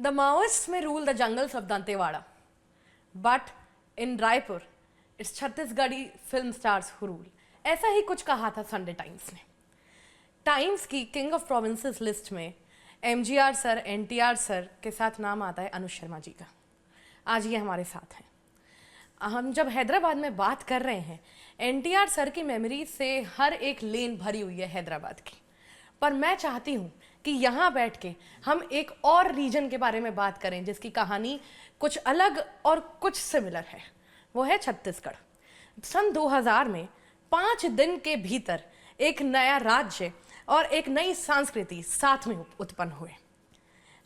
The Maoists may rule the jungles of Dantewada, but in Raipur, it's Chhattisgarhi film stars who rule. ऐसा ही कुछ कहा था Sunday times ने. Times की king of provinces list में MGR sir, NTR sir के साथ नाम आता है अनुज शर्मा जी का. आज ये हमारे साथ हैं. हम जब हैदराबाद में बात कर रहे हैं, एनटीआर सर की मेमोरी से हर एक लेन भरी हुई है हैदराबाद की. पर मैं चाहती हूँ कि यहाँ बैठ के हम एक और रीजन के बारे में बात करें जिसकी कहानी कुछ अलग और कुछ सिमिलर है. वो है छत्तीसगढ़. सन 2000 में 5 दिन के भीतर एक नया राज्य और एक नई संस्कृति साथ में उत्पन्न हुए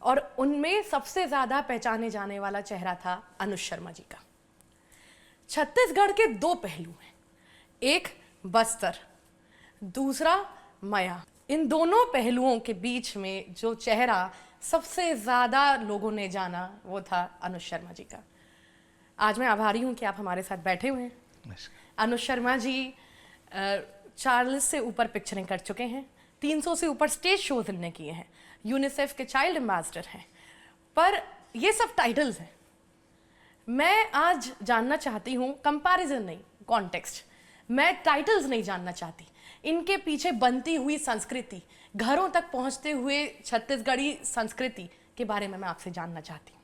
और उनमें सबसे ज़्यादा पहचाने जाने वाला चेहरा था अनुज शर्मा जी का. छत्तीसगढ़ के 2 पहलू हैं, एक बस्तर, दूसरा मया. इन दोनों पहलुओं के बीच में जो चेहरा सबसे ज़्यादा लोगों ने जाना वो था अनुज शर्मा जी का. आज मैं आभारी हूँ कि आप हमारे साथ बैठे हुए हैं. अनुज शर्मा जी 40 से ऊपर पिक्चरें कर चुके हैं, 300 से ऊपर स्टेज शोज इनने किए हैं, यूनिसेफ के चाइल्ड एम्बेसडर हैं. पर ये सब टाइटल्स हैं. मैं आज जानना चाहती हूँ, कंपैरिजन नहीं, कॉन्टेक्स्ट. मैं टाइटल्स नहीं जानना चाहती, इनके पीछे बनती हुई संस्कृति, घरों तक पहुँचते हुए छत्तीसगढ़ी संस्कृति के बारे में मैं आपसे जानना चाहती हूँ.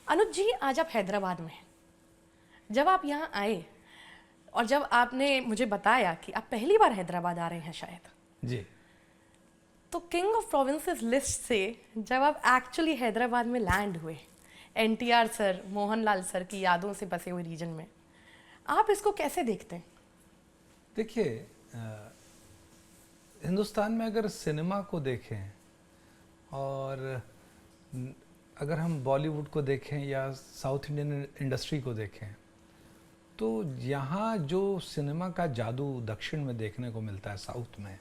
अनुज जी, आज आप हैदराबाद में हैं. जब आप यहाँ आए और जब आपने मुझे बताया कि आप पहली बार हैदराबाद आ रहे हैं शायद जी, तो किंग ऑफ प्रोविंसेस लिस्ट से जब आप एक्चुअली हैदराबाद में लैंड हुए, एनटीआर सर, मोहनलाल सर की यादों से बसे हुए रीजन में, आप इसको कैसे देखते हैं? देखिए, हिंदुस्तान में अगर सिनेमा को देखें और अगर हम बॉलीवुड को देखें या साउथ इंडियन इंडस्ट्री को देखें, तो यहाँ जो सिनेमा का जादू दक्षिण में देखने को मिलता है साउथ में,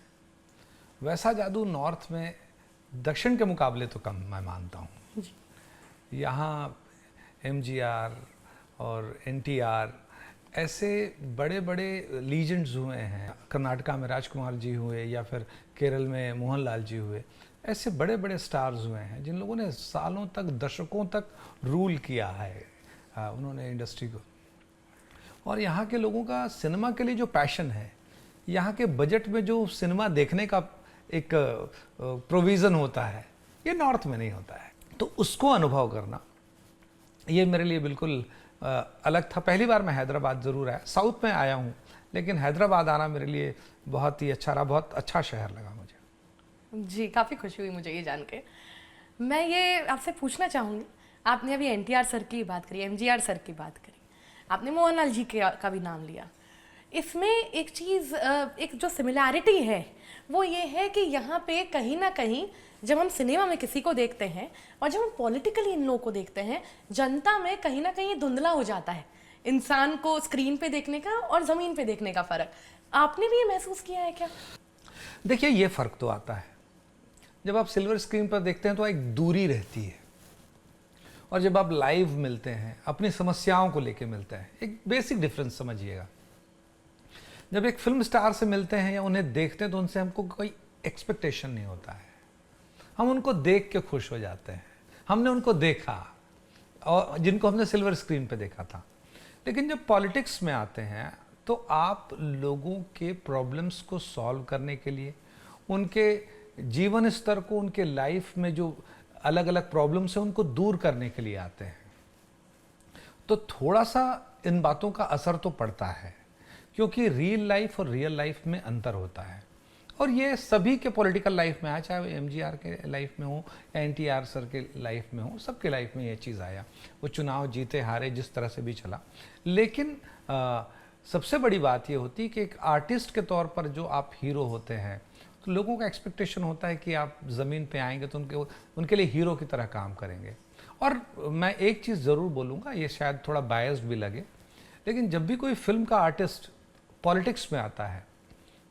वैसा जादू नॉर्थ में दक्षिण के मुकाबले तो कम मैं मानता हूँ. यहाँ एमजीआर और एनटीआर ऐसे बड़े बड़े लीजेंड्स हुए हैं. कर्नाटका में राजकुमार जी हुए या फिर केरल में मोहनलाल जी हुए. ऐसे बड़े बड़े स्टार्स हुए हैं जिन लोगों ने सालों तक, दशकों तक रूल किया है उन्होंने इंडस्ट्री को. और यहाँ के लोगों का सिनेमा के लिए जो पैशन है, यहाँ के बजट में जो सिनेमा देखने का एक प्रोविज़न होता है, ये नॉर्थ में नहीं होता है. तो उसको अनुभव करना ये मेरे लिए बिल्कुल अलग था. पहली बार मैं हैदराबाद ज़रूर आया, साउथ में आया हूँ, लेकिन हैदराबाद आना मेरे लिए बहुत ही अच्छा रहा. बहुत अच्छा शहर लगा मुझे. जी, काफ़ी खुशी हुई मुझे ये जान के. मैं ये आपसे पूछना चाहूँगी, आपने अभी एनटीआर सर की बात करी, एमजीआर सर की बात करी, आपने मोहनलाल जी का भी नाम लिया. इसमें एक चीज़, एक जो सिमिलैरिटी है वो ये है कि यहाँ पे कहीं ना कहीं जब हम सिनेमा में किसी को देखते हैं और जब हम पॉलिटिकली इन लोगों को देखते हैं, जनता में कहीं ना कहीं धुंधला हो जाता है इंसान को स्क्रीन पे देखने का और ज़मीन पे देखने का फ़र्क. आपने भी ये महसूस किया है क्या? देखिए, ये फ़र्क तो आता है. जब आप सिल्वर स्क्रीन पर देखते हैं तो एक दूरी रहती है, और जब आप लाइव मिलते हैं, अपनी समस्याओं को लेके मिलते हैं, एक बेसिक डिफरेंस समझिएगा. जब एक फिल्म स्टार से मिलते हैं या उन्हें देखते हैं तो उनसे हमको कोई एक्सपेक्टेशन नहीं होता है. हम उनको देख के खुश हो जाते हैं. हमने उनको देखा, और जिनको हमने सिल्वर स्क्रीन पे देखा था. लेकिन जब पॉलिटिक्स में आते हैं तो आप लोगों के प्रॉब्लम्स को सॉल्व करने के लिए, उनके जीवन स्तर को, उनके लाइफ में जो अलग अलग प्रॉब्लम्स हैं उनको दूर करने के लिए आते हैं. तो थोड़ा सा इन बातों का असर तो पड़ता है, क्योंकि रियल लाइफ और रियल लाइफ में अंतर होता है. और ये सभी के पॉलिटिकल लाइफ में आया, चाहे वो एमजीआर के लाइफ में हो या एनटीआर सर के लाइफ में हो, सबके लाइफ में ये चीज़ आया. वो चुनाव जीते हारे जिस तरह से भी चला. लेकिन सबसे बड़ी बात ये होती है कि एक आर्टिस्ट के तौर पर जो आप हीरो होते हैं, तो लोगों का एक्सपेक्टेशन होता है कि आप ज़मीन पे आएंगे तो उनके लिए हीरो की तरह काम करेंगे. और मैं एक चीज़ ज़रूर बोलूँगा, ये शायद थोड़ा बायस्ड भी लगे, लेकिन जब भी कोई फिल्म का आर्टिस्ट पॉलिटिक्स में आता है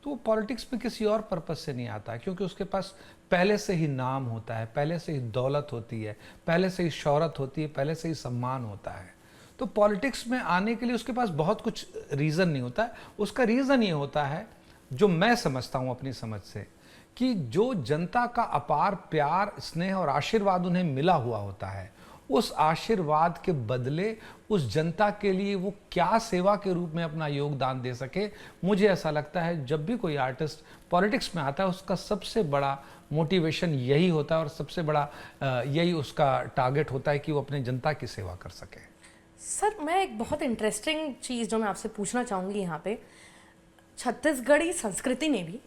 तो वो पॉलिटिक्स में किसी और पर्पस से नहीं आता है, क्योंकि उसके पास पहले से ही नाम होता है, पहले से ही दौलत होती है, पहले से ही शोहरत होती है, पहले से ही सम्मान होता है. तो पॉलिटिक्स में आने के लिए उसके पास बहुत कुछ रीज़न नहीं होता है. उसका रीज़न ये होता है, जो मैं समझता हूँ अपनी समझ से, कि जो जनता का अपार प्यार, स्नेह और आशीर्वाद उन्हें मिला हुआ होता है, उस आशीर्वाद के बदले उस जनता के लिए वो क्या सेवा के रूप में अपना योगदान दे सके। मुझे ऐसा लगता है जब भी कोई आर्टिस्ट पॉलिटिक्स में आता है, उसका सबसे बड़ा मोटिवेशन यही होता है और सबसे बड़ा यही उसका टारगेट होता है कि वो अपने जनता की सेवा कर सके। सर, मैं एक बहुत इंटरेस्टिंग चीज़ जो मैं आपसे पूछना चाहूँगी यहाँ पे, छत्तीसगढ़ी संस्कृति ने भी,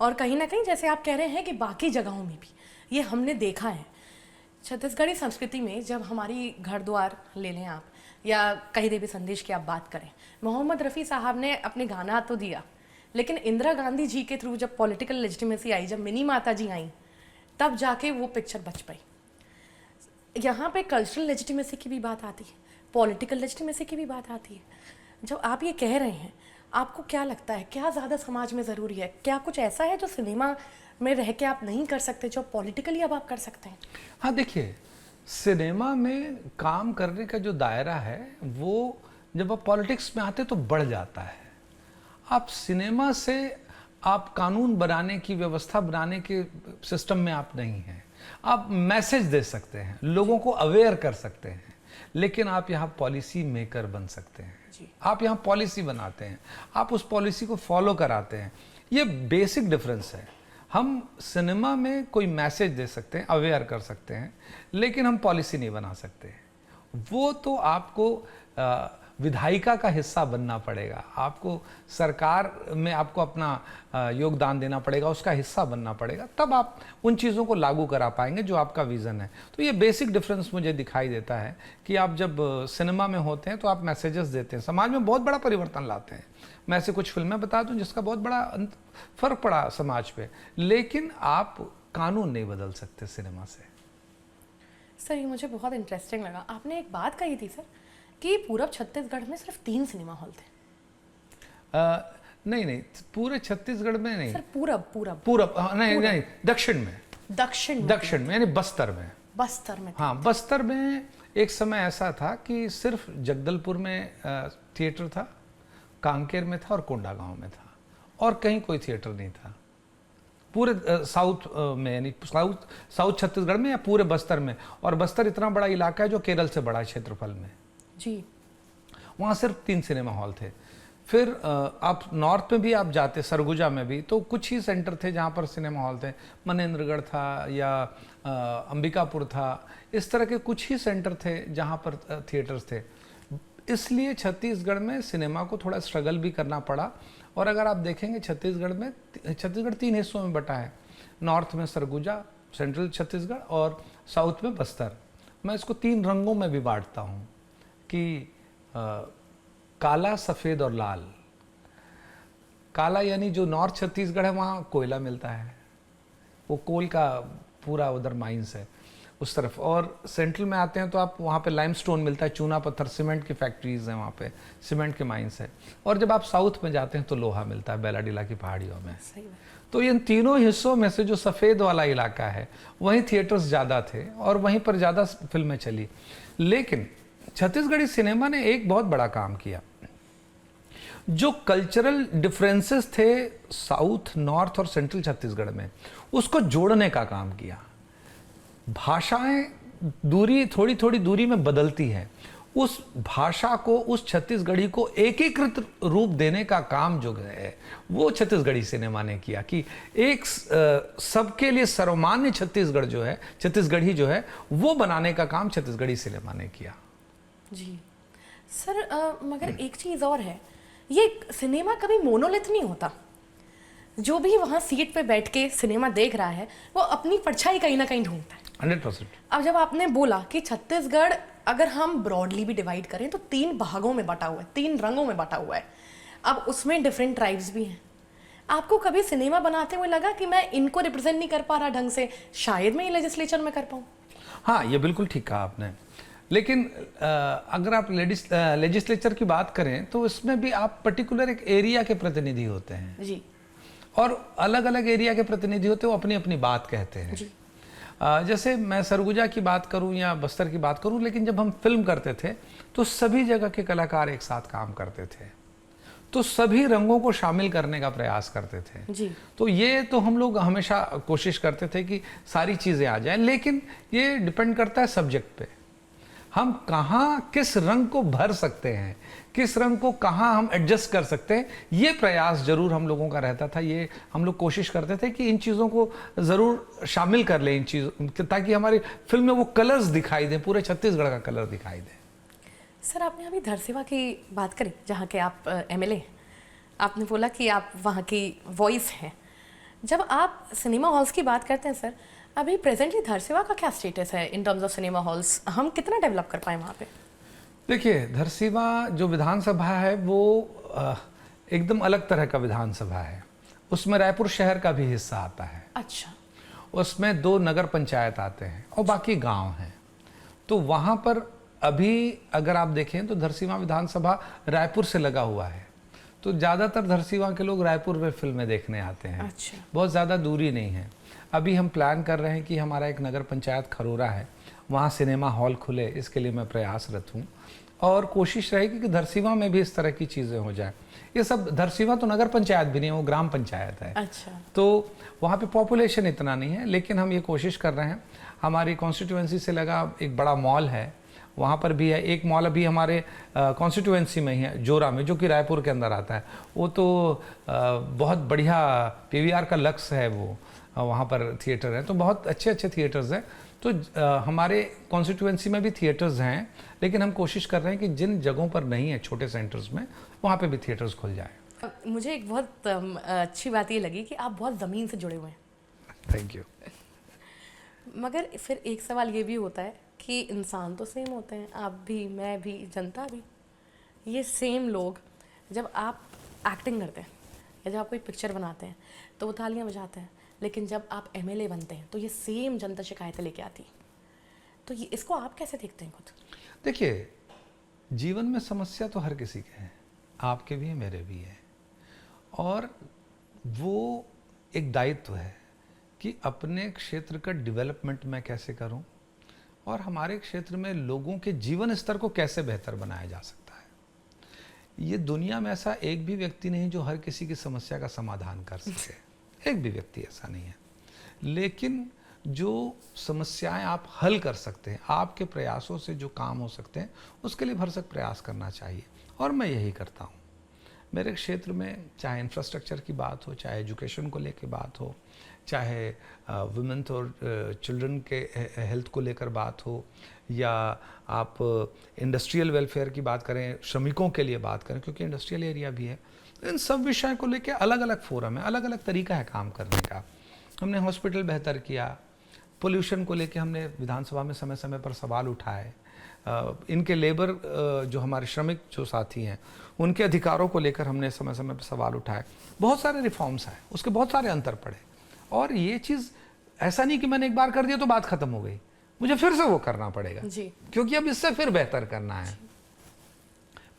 और कहीं ना कहीं जैसे आप कह रहे हैं कि बाकी जगहों में भी ये हमने देखा है, छत्तीसगढ़ी संस्कृति में जब हमारी घर द्वार ले लें आप, या कहीं देवी संदेश की आप बात करें, मोहम्मद रफ़ी साहब ने अपने गाना तो दिया, लेकिन इंदिरा गांधी जी के थ्रू जब पॉलिटिकल लेजिटिमेसी आई, जब मिनी माता जी आई, तब जाके वो पिक्चर बच पाई। यहाँ पे कल्चरल लेजिटिमेसी की भी बात आती है, पॉलिटिकल लेजिटिमेसी की भी बात आती है। जब आप ये कह रहे हैं, आपको क्या लगता है क्या ज़्यादा समाज में ज़रूरी है? क्या कुछ ऐसा है जो सिनेमा में रह के आप नहीं कर सकते, जो पॉलिटिकली अब आप कर सकते हैं? हाँ, देखिए, सिनेमा में काम करने का जो दायरा है वो जब आप पॉलिटिक्स में आते तो बढ़ जाता है। आप सिनेमा से आप कानून बनाने की, व्यवस्था बनाने के सिस्टम में आप नहीं हैं। आप मैसेज दे सकते हैं, लोगों को अवेयर कर सकते हैं, लेकिन आप यहाँ पॉलिसी मेकर बन सकते हैं। आप यहाँ पॉलिसी बनाते हैं, आप उस पॉलिसी को फॉलो कराते हैं। ये बेसिक डिफरेंस है। हम सिनेमा में कोई मैसेज दे सकते हैं, अवेयर कर सकते हैं, लेकिन हम पॉलिसी नहीं बना सकते। वो तो आपको विधायिका का हिस्सा बनना पड़ेगा, आपको सरकार में आपको अपना योगदान देना पड़ेगा, उसका हिस्सा बनना पड़ेगा, तब आप उन चीज़ों को लागू करा पाएंगे जो आपका विज़न है। तो ये बेसिक डिफरेंस मुझे दिखाई देता है कि आप जब सिनेमा में होते हैं तो आप मैसेजेस देते हैं, समाज में बहुत बड़ा परिवर्तन लाते हैं। मैं ऐसे कुछ फिल्में बता दूं जिसका बहुत बड़ा फर्क पड़ा समाज पे, लेकिन आप कानून नहीं बदल सकते सिनेमा से। सर, ये मुझे बहुत इंटरेस्टिंग लगा। आपने एक बात कही थी सर कि पूरब छत्तीसगढ़ में सिर्फ 3 सिनेमा हॉल थे। नहीं, पूरे छत्तीसगढ़ में नहीं सर, पूरब नहीं, दक्षिण में यानी बस्तर में। हाँ, बस्तर में एक समय ऐसा था कि सिर्फ जगदलपुर में थिएटर था, कांकेर में था और कोंडागांव में था, और कहीं कोई थिएटर नहीं था पूरे साउथ में, यानी साउथ छत्तीसगढ़ में या पूरे बस्तर में। और बस्तर इतना बड़ा इलाका है जो केरल से बड़ा है क्षेत्रफल में जी। वहाँ सिर्फ 3 सिनेमा हॉल थे। फिर आप नॉर्थ में भी आप जाते, सरगुजा में भी, तो कुछ ही सेंटर थे जहाँ पर सिनेमा हॉल थे। मनेंद्रगढ़ था या अंबिकापुर था, इस तरह के कुछ ही सेंटर थे जहाँ पर थिएटर्स थे। इसलिए छत्तीसगढ़ में सिनेमा को थोड़ा स्ट्रगल भी करना पड़ा। और अगर आप देखेंगे छत्तीसगढ़ 3 हिस्सों में बटा है। नॉर्थ में सरगुजा, सेंट्रल छत्तीसगढ़, और साउथ में बस्तर। मैं इसको 3 रंगों में भी बांटता हूँ कि काला, सफ़ेद और लाल। काला यानी जो नॉर्थ छत्तीसगढ़ है वहाँ कोयला मिलता है, वो कोल का पूरा उधर माइंस है उस तरफ। और सेंट्रल में आते हैं तो आप वहाँ पे लाइमस्टोन मिलता है, चूना पत्थर, सीमेंट की फैक्ट्रीज हैं वहाँ पे, सीमेंट के माइंस है। और जब आप साउथ में जाते हैं तो लोहा मिलता है बेलाडीला की पहाड़ियों में। तो इन तीनों हिस्सों में से जो सफ़ेद वाला इलाका है वहीं थिएटर्स ज़्यादा थे और वहीं पर ज़्यादा फिल्में चली। लेकिन छत्तीसगढ़ी सिनेमा ने एक बहुत बड़ा काम किया। जो कल्चरल डिफरेंसेस थे साउथ, नॉर्थ और सेंट्रल छत्तीसगढ़ में, उसको जोड़ने का काम किया। भाषाएं थोड़ी थोड़ी दूरी में बदलती हैं, उस भाषा को, उस छत्तीसगढ़ी को एकीकृत रूप देने का काम जो है वो छत्तीसगढ़ी सिनेमा ने किया कि एक सबके लिए सर्वमान्य छत्तीसगढ़ी जो है वो बनाने का काम छत्तीसगढ़ी सिनेमा ने किया। जी सर, मगर एक चीज़ और है, ये सिनेमा कभी मोनोलिथ नहीं होता। जो भी वहाँ सीट पे बैठ के सिनेमा देख रहा है वो अपनी परछाई कहीं ना कहीं ढूंढता है। 100%। अब जब आपने बोला कि छत्तीसगढ़ अगर हम ब्रॉडली भी डिवाइड करें तो 3 भागों में बटा हुआ है, 3 रंगों में बटा हुआ है, अब उसमें डिफरेंट ट्राइब्स भी हैं। आपको कभी सिनेमा बनाते हुए लगा कि मैं इनको रिप्रेजेंट नहीं कर पा रहा ढंग से, शायद मैं ये लेजिस्लेचर में कर पाऊँ? हाँ, ये बिल्कुल ठीक कहा आपने। लेकिन अगर आप लेजिस्लेचर की बात करें तो इसमें भी आप पर्टिकुलर एक एरिया के प्रतिनिधि होते हैं जी, और अलग अलग एरिया के प्रतिनिधि होते हैं, वो अपनी अपनी बात कहते हैं जी। जैसे मैं सरगुजा की बात करूं या बस्तर की बात करूं, लेकिन जब हम फिल्म करते थे तो सभी जगह के कलाकार एक साथ काम करते थे। तो सभी रंगों को शामिल करने का प्रयास करते थे जी। तो ये तो हम लोग हमेशा कोशिश करते थे कि सारी चीज़ें आ जाएं, लेकिन ये डिपेंड करता है सब्जेक्ट पे, हम कहाँ किस रंग को भर सकते हैं, किस रंग को कहाँ हम एडजस्ट कर सकते हैं, ये प्रयास जरूर हम लोगों का रहता था। ये हम लोग कोशिश करते थे कि इन चीज़ों को ज़रूर शामिल कर लें, इन चीज़ों, ताकि हमारी फिल्म में वो कलर्स दिखाई दें, पूरे छत्तीसगढ़ का कलर दिखाई दे। सर, आपने अभी धरसीवा की बात करी, जहाँ के आप एमएलए, आपने बोला कि आप वहाँ की वॉइस हैं। जब आप सिनेमा हॉल्स की बात करते हैं सर, अभी प्रेजेंटली धरसीवा का क्या स्टेटस है in terms of cinema halls? हम कितना डेवलप कर पाए वहाँ पे? देखिए, धरसीवा जो विधानसभा है वो एकदम अलग तरह का विधानसभा है। उसमें रायपुर शहर का भी हिस्सा आता है। अच्छा। उसमें 2 नगर पंचायत आते हैं और बाकी गांव हैं। तो वहाँ पर अभी अगर आप देखें तो धरसीवा विधानसभा रायपुर से लगा हुआ है, तो ज़्यादातर धरसीवा के लोग रायपुर में फिल्में देखने आते हैं। अच्छा। बहुत ज़्यादा दूरी नहीं है। अभी हम प्लान कर रहे हैं कि हमारा एक नगर पंचायत खरोरा है, वहाँ सिनेमा हॉल खुले, इसके लिए मैं प्रयासरत हूँ और कोशिश रहेगी कि धरसीवा में भी इस तरह की चीज़ें हो जाए। ये सब, धरसीवा तो नगर पंचायत भी नहीं है, वो ग्राम पंचायत है। अच्छा। तो वहाँ पे पॉपुलेशन इतना नहीं है, लेकिन हम ये कोशिश कर रहे हैं। हमारी कॉन्स्टिट्यूएंसी से लगा एक बड़ा मॉल है, वहाँ पर भी है। एक मॉल अभी हमारे कॉन्स्टिट्यूएंसी में ही है, जोरा में, जो कि रायपुर के अंदर आता है। वो तो बहुत बढ़िया पीवीआर का लक्स है, वो वहाँ पर थिएटर है, तो बहुत अच्छे अच्छे थिएटर्स हैं। तो हमारे कॉन्स्टिट्यूएंसी में भी थिएटर्स हैं, लेकिन हम कोशिश कर रहे हैं कि जिन जगहों पर नहीं है छोटे सेंटर्स में, वहाँ पे भी थिएटर्स खुल जाए। मुझे एक बहुत अच्छी बात ये लगी कि आप बहुत ज़मीन से जुड़े हुए हैं। Thank you. मगर फिर एक सवाल ये भी होता है कि इंसान तो सेम होते हैं, आप भी, मैं भी, जनता भी। ये सेम लोग, जब आप एक्टिंग करते हैं या जब आप कोई पिक्चर बनाते हैं तो वो तालियां बजाते हैं, लेकिन जब आप एमएलए बनते हैं तो ये सेम जनता शिकायतें लेके आती। तो ये, इसको आप कैसे देखते हैं खुद? देखिए, जीवन में समस्या तो हर किसी के हैं, आपके भी हैं, मेरे भी हैं, और वो एक दायित्व है कि अपने क्षेत्र का डेवलपमेंट मैं कैसे करूं और हमारे क्षेत्र में लोगों के जीवन स्तर को कैसे बेहतर बनाया जा सकता है। ये दुनिया में ऐसा एक भी व्यक्ति नहीं जो हर किसी की समस्या का समाधान कर सके, एक भी व्यक्ति ऐसा नहीं है, लेकिन जो समस्याएं आप हल कर सकते हैं, आपके प्रयासों से जो काम हो सकते हैं, उसके लिए भरसक प्रयास करना चाहिए, और मैं यही करता हूँ। मेरे क्षेत्र में चाहे इंफ्रास्ट्रक्चर की बात हो, चाहे एजुकेशन को लेकर बात हो, चाहे वुमेन और चिल्ड्रन के हेल्थ को लेकर बात हो, या आप इंडस्ट्रियल वेलफेयर की बात करें, श्रमिकों के लिए बात करें, क्योंकि इंडस्ट्रियल एरिया भी है, इन सब विषय को लेकर अलग अलग फोरम है, अलग अलग तरीका है काम करने का। हमने हॉस्पिटल बेहतर किया, पोल्यूशन को लेकर हमने विधानसभा में समय समय पर सवाल उठाए, इनके लेबर जो हमारे श्रमिक जो साथी हैं उनके अधिकारों को लेकर हमने समय समय पर सवाल उठाए। बहुत सारे रिफॉर्म्स आए, उसके बहुत सारे अंतर पड़े, और ये चीज़ ऐसा नहीं कि मैंने एक बार कर दिया तो बात खत्म हो गई, मुझे फिर से वो करना पड़ेगा जी। क्योंकि अब इससे फिर बेहतर करना है।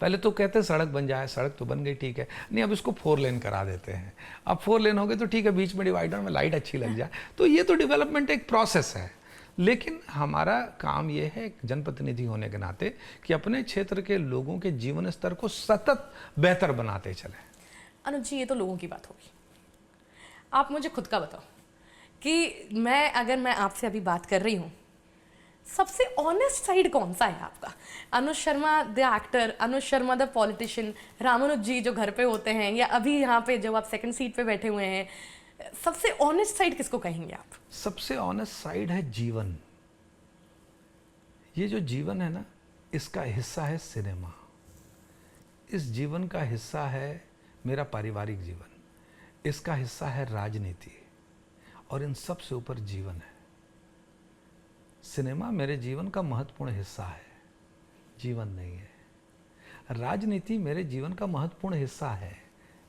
पहले तो कहते सड़क बन जाए, सड़क तो बन गई, ठीक है, नहीं अब इसको 4 लेन करा देते हैं। अब 4 लेन हो गए तो ठीक है, बीच में डिवाइडर में लाइट अच्छी लग जाए, तो ये तो डेवलपमेंट एक प्रोसेस है। लेकिन हमारा काम ये है जनप्रतिनिधि होने के नाते कि अपने क्षेत्र के लोगों के जीवन स्तर को सतत बेहतर बनाते चलें। अनुज जी, ये तो लोगों की बात होगी, आप मुझे खुद का बताओ कि मैं आपसे अभी बात कर रही हूँ, सबसे ऑनेस्ट साइड कौन सा है आपका? Anuj Sharma the actor, Anuj Sharma the politician, Ramanuj ji जो घर पे होते हैं, या अभी यहाँ पे जब आप सेकंड सीट पे बैठे हुए हैं, सबसे ऑनेस्ट साइड किसको कहेंगे आप? सबसे ऑनेस्ट साइड है जीवन। ये जो जीवन है ना, इसका हिस्सा है सिनेमा, इस जीवन का हिस्सा है मेरा पारिवारिक जीवन, इसका हिस्सा है राजनीति, और इन सब से ऊपर जीवन है। सिनेमा मेरे जीवन का महत्वपूर्ण हिस्सा है, जीवन नहीं है। राजनीति मेरे जीवन का महत्वपूर्ण हिस्सा है,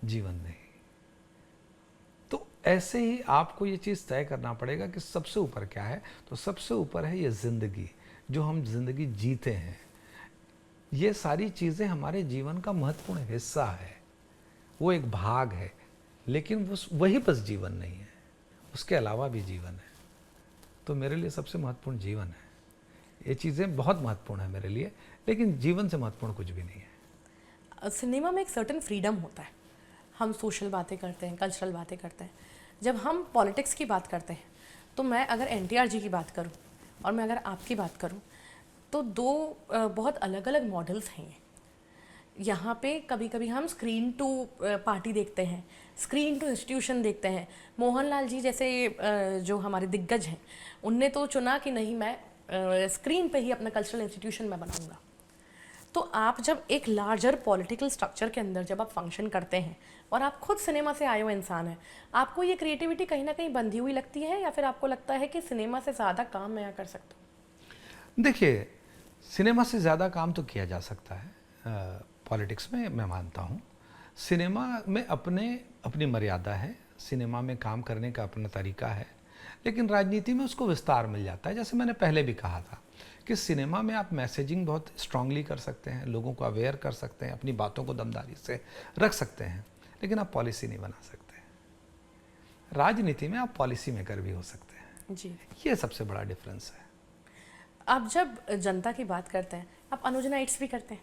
जीवन नहीं। तो ऐसे ही आपको ये चीज़ तय करना पड़ेगा कि सबसे ऊपर क्या है। तो सबसे ऊपर है ये जिंदगी, जो हम जिंदगी जीते हैं। ये सारी चीज़ें हमारे जीवन का महत्वपूर्ण हिस्सा है, वो एक भाग है, लेकिन वही बस जीवन नहीं है, उसके अलावा भी जीवन है। तो मेरे लिए सबसे महत्वपूर्ण जीवन है। ये चीज़ें बहुत महत्वपूर्ण है मेरे लिए, लेकिन जीवन से महत्वपूर्ण कुछ भी नहीं है। सिनेमा में एक सर्टन फ्रीडम होता है। हम सोशल बातें करते हैं, कल्चरल बातें करते हैं। जब हम पॉलिटिक्स की बात करते हैं तो मैं अगर एनटीआर जी की बात करूं और मैं अगर आपकी बात करूं तो दो बहुत अलग अलग मॉडल्स हैं। यहाँ पे कभी कभी हम स्क्रीन टू पार्टी देखते हैं, स्क्रीन टू इंस्टीट्यूशन देखते हैं। मोहनलाल जी जैसे जो हमारे दिग्गज हैं, उनने तो चुना कि नहीं, मैं स्क्रीन पे ही अपना कल्चरल इंस्टीट्यूशन मैं बनाऊंगा। तो आप जब एक लार्जर पॉलिटिकल स्ट्रक्चर के अंदर जब आप फंक्शन करते हैं और आप खुद सिनेमा से आए हुए इंसान हैं, आपको ये क्रिएटिविटी कहीं ना कहीं बंधी हुई लगती है या फिर आपको लगता है कि सिनेमा से ज़्यादा काम मैं यहाँ कर सकता हूँ? देखिए, सिनेमा से ज़्यादा काम तो किया जा सकता है पॉलिटिक्स में, मैं मानता हूँ। सिनेमा में अपनी मर्यादा है, सिनेमा में काम करने का अपना तरीका है, लेकिन राजनीति में उसको विस्तार मिल जाता है। जैसे मैंने पहले भी कहा था कि सिनेमा में आप मैसेजिंग बहुत स्ट्रांगली कर सकते हैं, लोगों को अवेयर कर सकते हैं, अपनी बातों को दमदारी से रख सकते हैं, लेकिन आप पॉलिसी नहीं बना सकते। राजनीति में आप पॉलिसी मेकर भी हो सकते हैं जी। ये सबसे बड़ा डिफरेंस है। आप जब जनता की बात करते हैं, आप अनुज नाइट्स भी करते हैं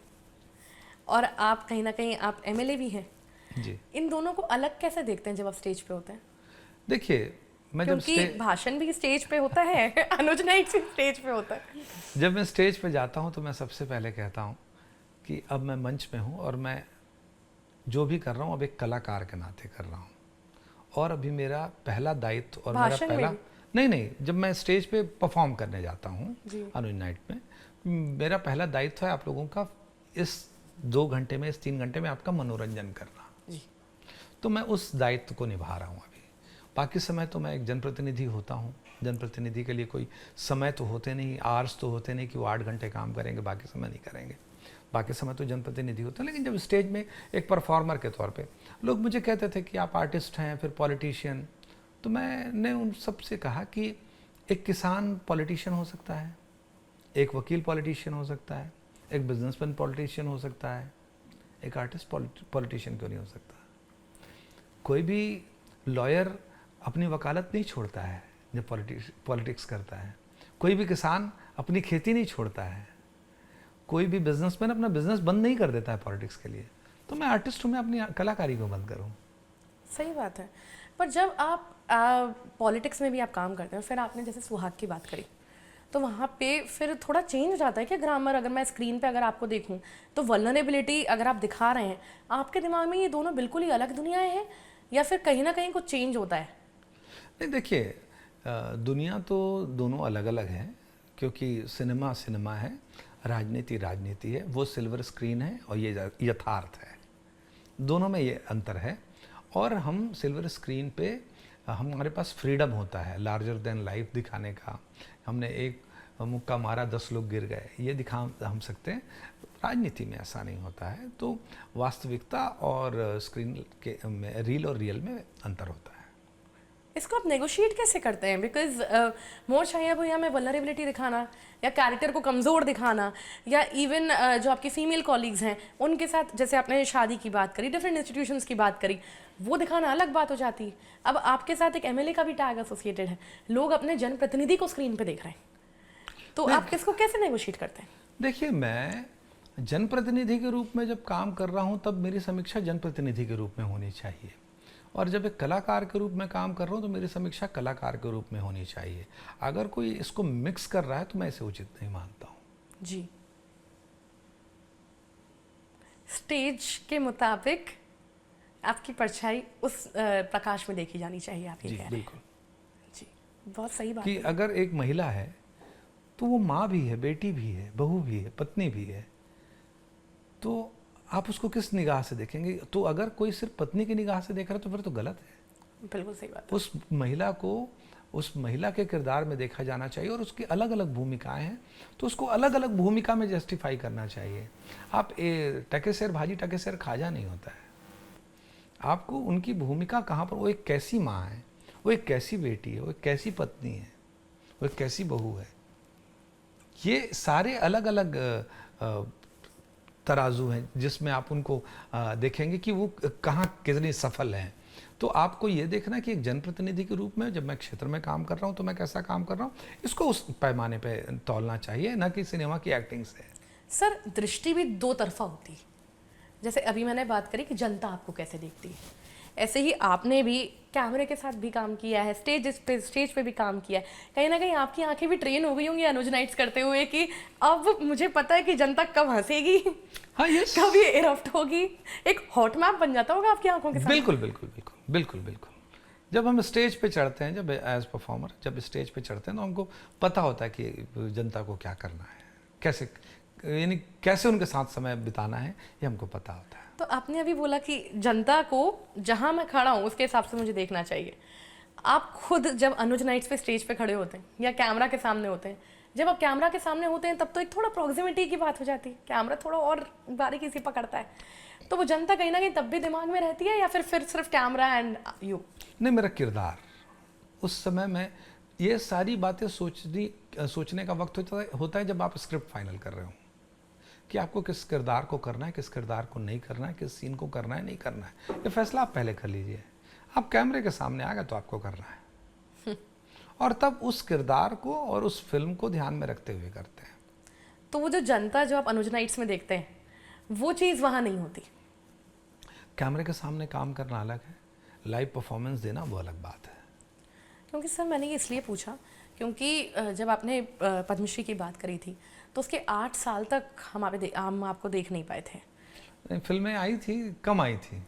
और आप कहीं ना कहीं आप एमएलए भी हैं जी। इन दोनों को अलग कैसे देखते हैं जब आप स्टेज पे होते हैं? देखिए, मैं जब क्योंकि भाषण भी स्टेज पे होता है, अनुज नाइट्स भी स्टेज पे होता है। जब मैं स्टेज पे जाता हूँ तो मैं सबसे पहले कहता हूँ कि अब मैं मंच में हूँ और मैं जो भी कर रहा हूँ अब एक कलाकार के नाते कर रहा हूँ, और अभी मेरा पहला दायित्व और मेरा भाषण में पहला भी? नहीं, जब मैं स्टेज पे परफॉर्म करने जाता हूँ जी। अनुज नाइट में, मेरा पहला दायित्व है आप लोगों का इस 2 घंटे में, इस 3 घंटे में आपका मनोरंजन करना। जी। तो मैं उस दायित्व को निभा रहा हूँ अभी। बाकी समय तो मैं एक जनप्रतिनिधि होता हूँ। जनप्रतिनिधि के लिए कोई समय तो होते नहीं, आवर्स तो होते नहीं कि वो 8 घंटे काम करेंगे बाकी समय नहीं करेंगे। बाकी समय तो जनप्रतिनिधि होते हैं। लेकिन जब स्टेज में एक परफॉर्मर के तौर पे लोग मुझे कहते थे कि आप आर्टिस्ट हैं, फिर पॉलिटिशियन, तो मैंने उन सब से कहा कि एक किसान पॉलिटिशियन हो सकता है, एक वकील पॉलिटिशियन हो सकता है, एक बिजनेसमैन पॉलिटिशियन हो सकता है, एक आर्टिस्ट पॉलिटिशियन क्यों नहीं हो सकता? कोई भी लॉयर अपनी वकालत नहीं छोड़ता है जब पॉलिटिक्स करता है। कोई भी किसान अपनी खेती नहीं छोड़ता है। कोई भी बिजनेसमैन अपना बिजनेस बंद नहीं कर देता है पॉलिटिक्स के लिए। तो मैं आर्टिस्ट हूँ, मैं अपनी कलाकारी को बंद करूँ। सही बात है। पर जब आप पॉलिटिक्स में भी आप काम करते हैं, फिर आपने जैसे सुहाग की बात करी, तो वहाँ पे फिर थोड़ा चेंज आता है क्या ग्रामर? अगर मैं स्क्रीन पे अगर आपको देखूँ तो वल्नरेबिलिटी अगर आप दिखा रहे हैं, आपके दिमाग में ये दोनों बिल्कुल ही अलग दुनियाएं हैं या फिर कहीं ना कहीं कुछ चेंज होता है? नहीं, देखिए, दुनिया तो दोनों अलग अलग है, क्योंकि सिनेमा सिनेमा है, राजनीति राजनीति है, वो सिल्वर स्क्रीन है और ये यथार्थ है। दोनों में ये अंतर है। और हम सिल्वर स्क्रीन पे हमारे पास फ्रीडम होता है लार्जर देन लाइफ दिखाने का। हमने एक मुक्का मारा 10 लोग गिर गए, ये दिखा हम सकते हैं। राजनीति में ऐसा नहीं होता है। तो वास्तविकता और स्क्रीन के में, रील और रियल में अंतर होता है। इसको आप नेगोशिएट कैसे करते हैं? बिकॉज मोर चाहिए भैया में वल्नरेबिलिटी दिखाना या कैरेक्टर को कमज़ोर दिखाना, या इवन जो आपके फीमेल कॉलीग्स हैं उनके साथ, जैसे आपने शादी की बात करी, डिफरेंट इंस्टीट्यूशंस की बात करी, वो दिखाना अलग बात हो जाती है। अब आपके साथ एक एमएलए का भी टैग एसोसिएटेड है, लोग अपने जनप्रतिनिधि को स्क्रीन पे देख रहे हैं, तो आप किसको कैसे नेगोशिएट करते हैं? देखिए, मैं जनप्रतिनिधि के रूप में जब काम कर रहा हूँ तब मेरी समीक्षा जनप्रतिनिधि के रूप में होनी चाहिए, और जब एक कलाकार के रूप में काम कर रहा हूँ तो मेरी समीक्षा कलाकार के रूप में होनी चाहिए। अगर कोई इसको मिक्स कर रहा है तो मैं इसे उचित नहीं मानता हूँ। जी। स्टेज के मुताबिक आपकी परछाई उस प्रकाश में देखी जानी चाहिए, आप ये जी कह रहे हैं। बिल्कुल। जी, बहुत सही बात कि है। अगर एक महिला है तो वो माँ भी है, बेटी भी है, बहू भी है, पत्नी भी है, तो आप उसको किस निगाह से देखेंगे? तो अगर कोई सिर्फ पत्नी की निगाह से देख रहा है तो फिर तो गलत है। बिल्कुल सही बात है। उस महिला को उस महिला के किरदार में देखा जाना चाहिए, और उसकी अलग अलग भूमिकाएं हैं तो उसको अलग अलग भूमिका में जस्टिफाई करना चाहिए। आप टकेसेर भाजी टकेसेर खाजा नहीं होता है। आपको उनकी भूमिका कहाँ पर, वो एक कैसी माँ है, वो एक कैसी बेटी है, वो एक कैसी पत्नी है, वो एक कैसी बहू है, ये सारे अलग अलग तराजू हैं जिसमें आप उनको देखेंगे कि वो कहाँ कितनी सफल हैं। तो आपको ये देखना कि एक जनप्रतिनिधि के रूप में जब मैं क्षेत्र में काम कर रहा हूँ तो मैं कैसा काम कर रहा हूँ, इसको उस पैमाने पे तौलना चाहिए, ना कि सिनेमा की एक्टिंग से। सर, दृष्टि भी दो तरफा होती है। जैसे अभी मैंने बात करी कि जनता आपको कैसे देखती है, ऐसे ही आपने भी कैमरे के साथ भी काम किया है, स्टेज पे भी काम किया है। कहीं ना कहीं आपकी आंखें भी ट्रेन हो गई होंगी अनुज नाइट्स करते हुए कि अब मुझे पता है कि जनता कब हंसेगी, हाँ यस, कब ये इरप्ट होगी। एक हॉट मैप बन जाता होगा आपकी आंखों के सामने। बिल्कुल बिल्कुल बिल्कुल बिल्कुल बिल्कुल। जब हम स्टेज पे चढ़ते हैं, जब एज परफॉर्मर जब स्टेज पे चढ़ते हैं तो हमको पता होता है कि जनता को क्या करना है, कैसे, यानी कैसे उनके साथ समय बिताना है, ये हमको पता होता है। तो आपने अभी बोला कि जनता को जहां मैं खड़ा हूं उसके हिसाब से मुझे देखना चाहिए। आप खुद जब अनुज नाइट्स पे स्टेज पे खड़े होते हैं या कैमरा के सामने होते हैं, जब आप कैमरा के सामने होते हैं तब तो एक थोड़ा प्रॉक्सिमिटी की बात हो जाती है, कैमरा थोड़ा और बारीकी से पकड़ता है, तो वो जनता कहीं ना कहीं तब भी दिमाग में रहती है या फिर सिर्फ कैमरा एंड यू? नहीं, मेरा किरदार उस समय में ये सारी बातें सोचने का वक्त होता है जब आप स्क्रिप्ट फाइनल कर रहे हो कि आपको किस किरदार को करना है, किस किरदार को नहीं करना है, किस सीन को करना है नहीं करना है। ये फैसला आप पहले कर लीजिए। आप कैमरे के सामने आ गए तो आपको करना है और तब उस किरदार को और उस फिल्म को ध्यान में रखते हुए करते हैं। तो वो जो जनता जो आप अनुज नाइट्स में देखते हैं वो चीज़ वहाँ नहीं होती। कैमरे के सामने काम करना अलग है, लाइव परफॉर्मेंस देना वो अलग बात है। क्योंकि सर मैंने ये इसलिए पूछा क्योंकि जब आपने पद्मश्री की बात करी थी तो उसके 8 साल तक हम आपको देख नहीं पाए थे। फिल्में आई थी, कम आई थी।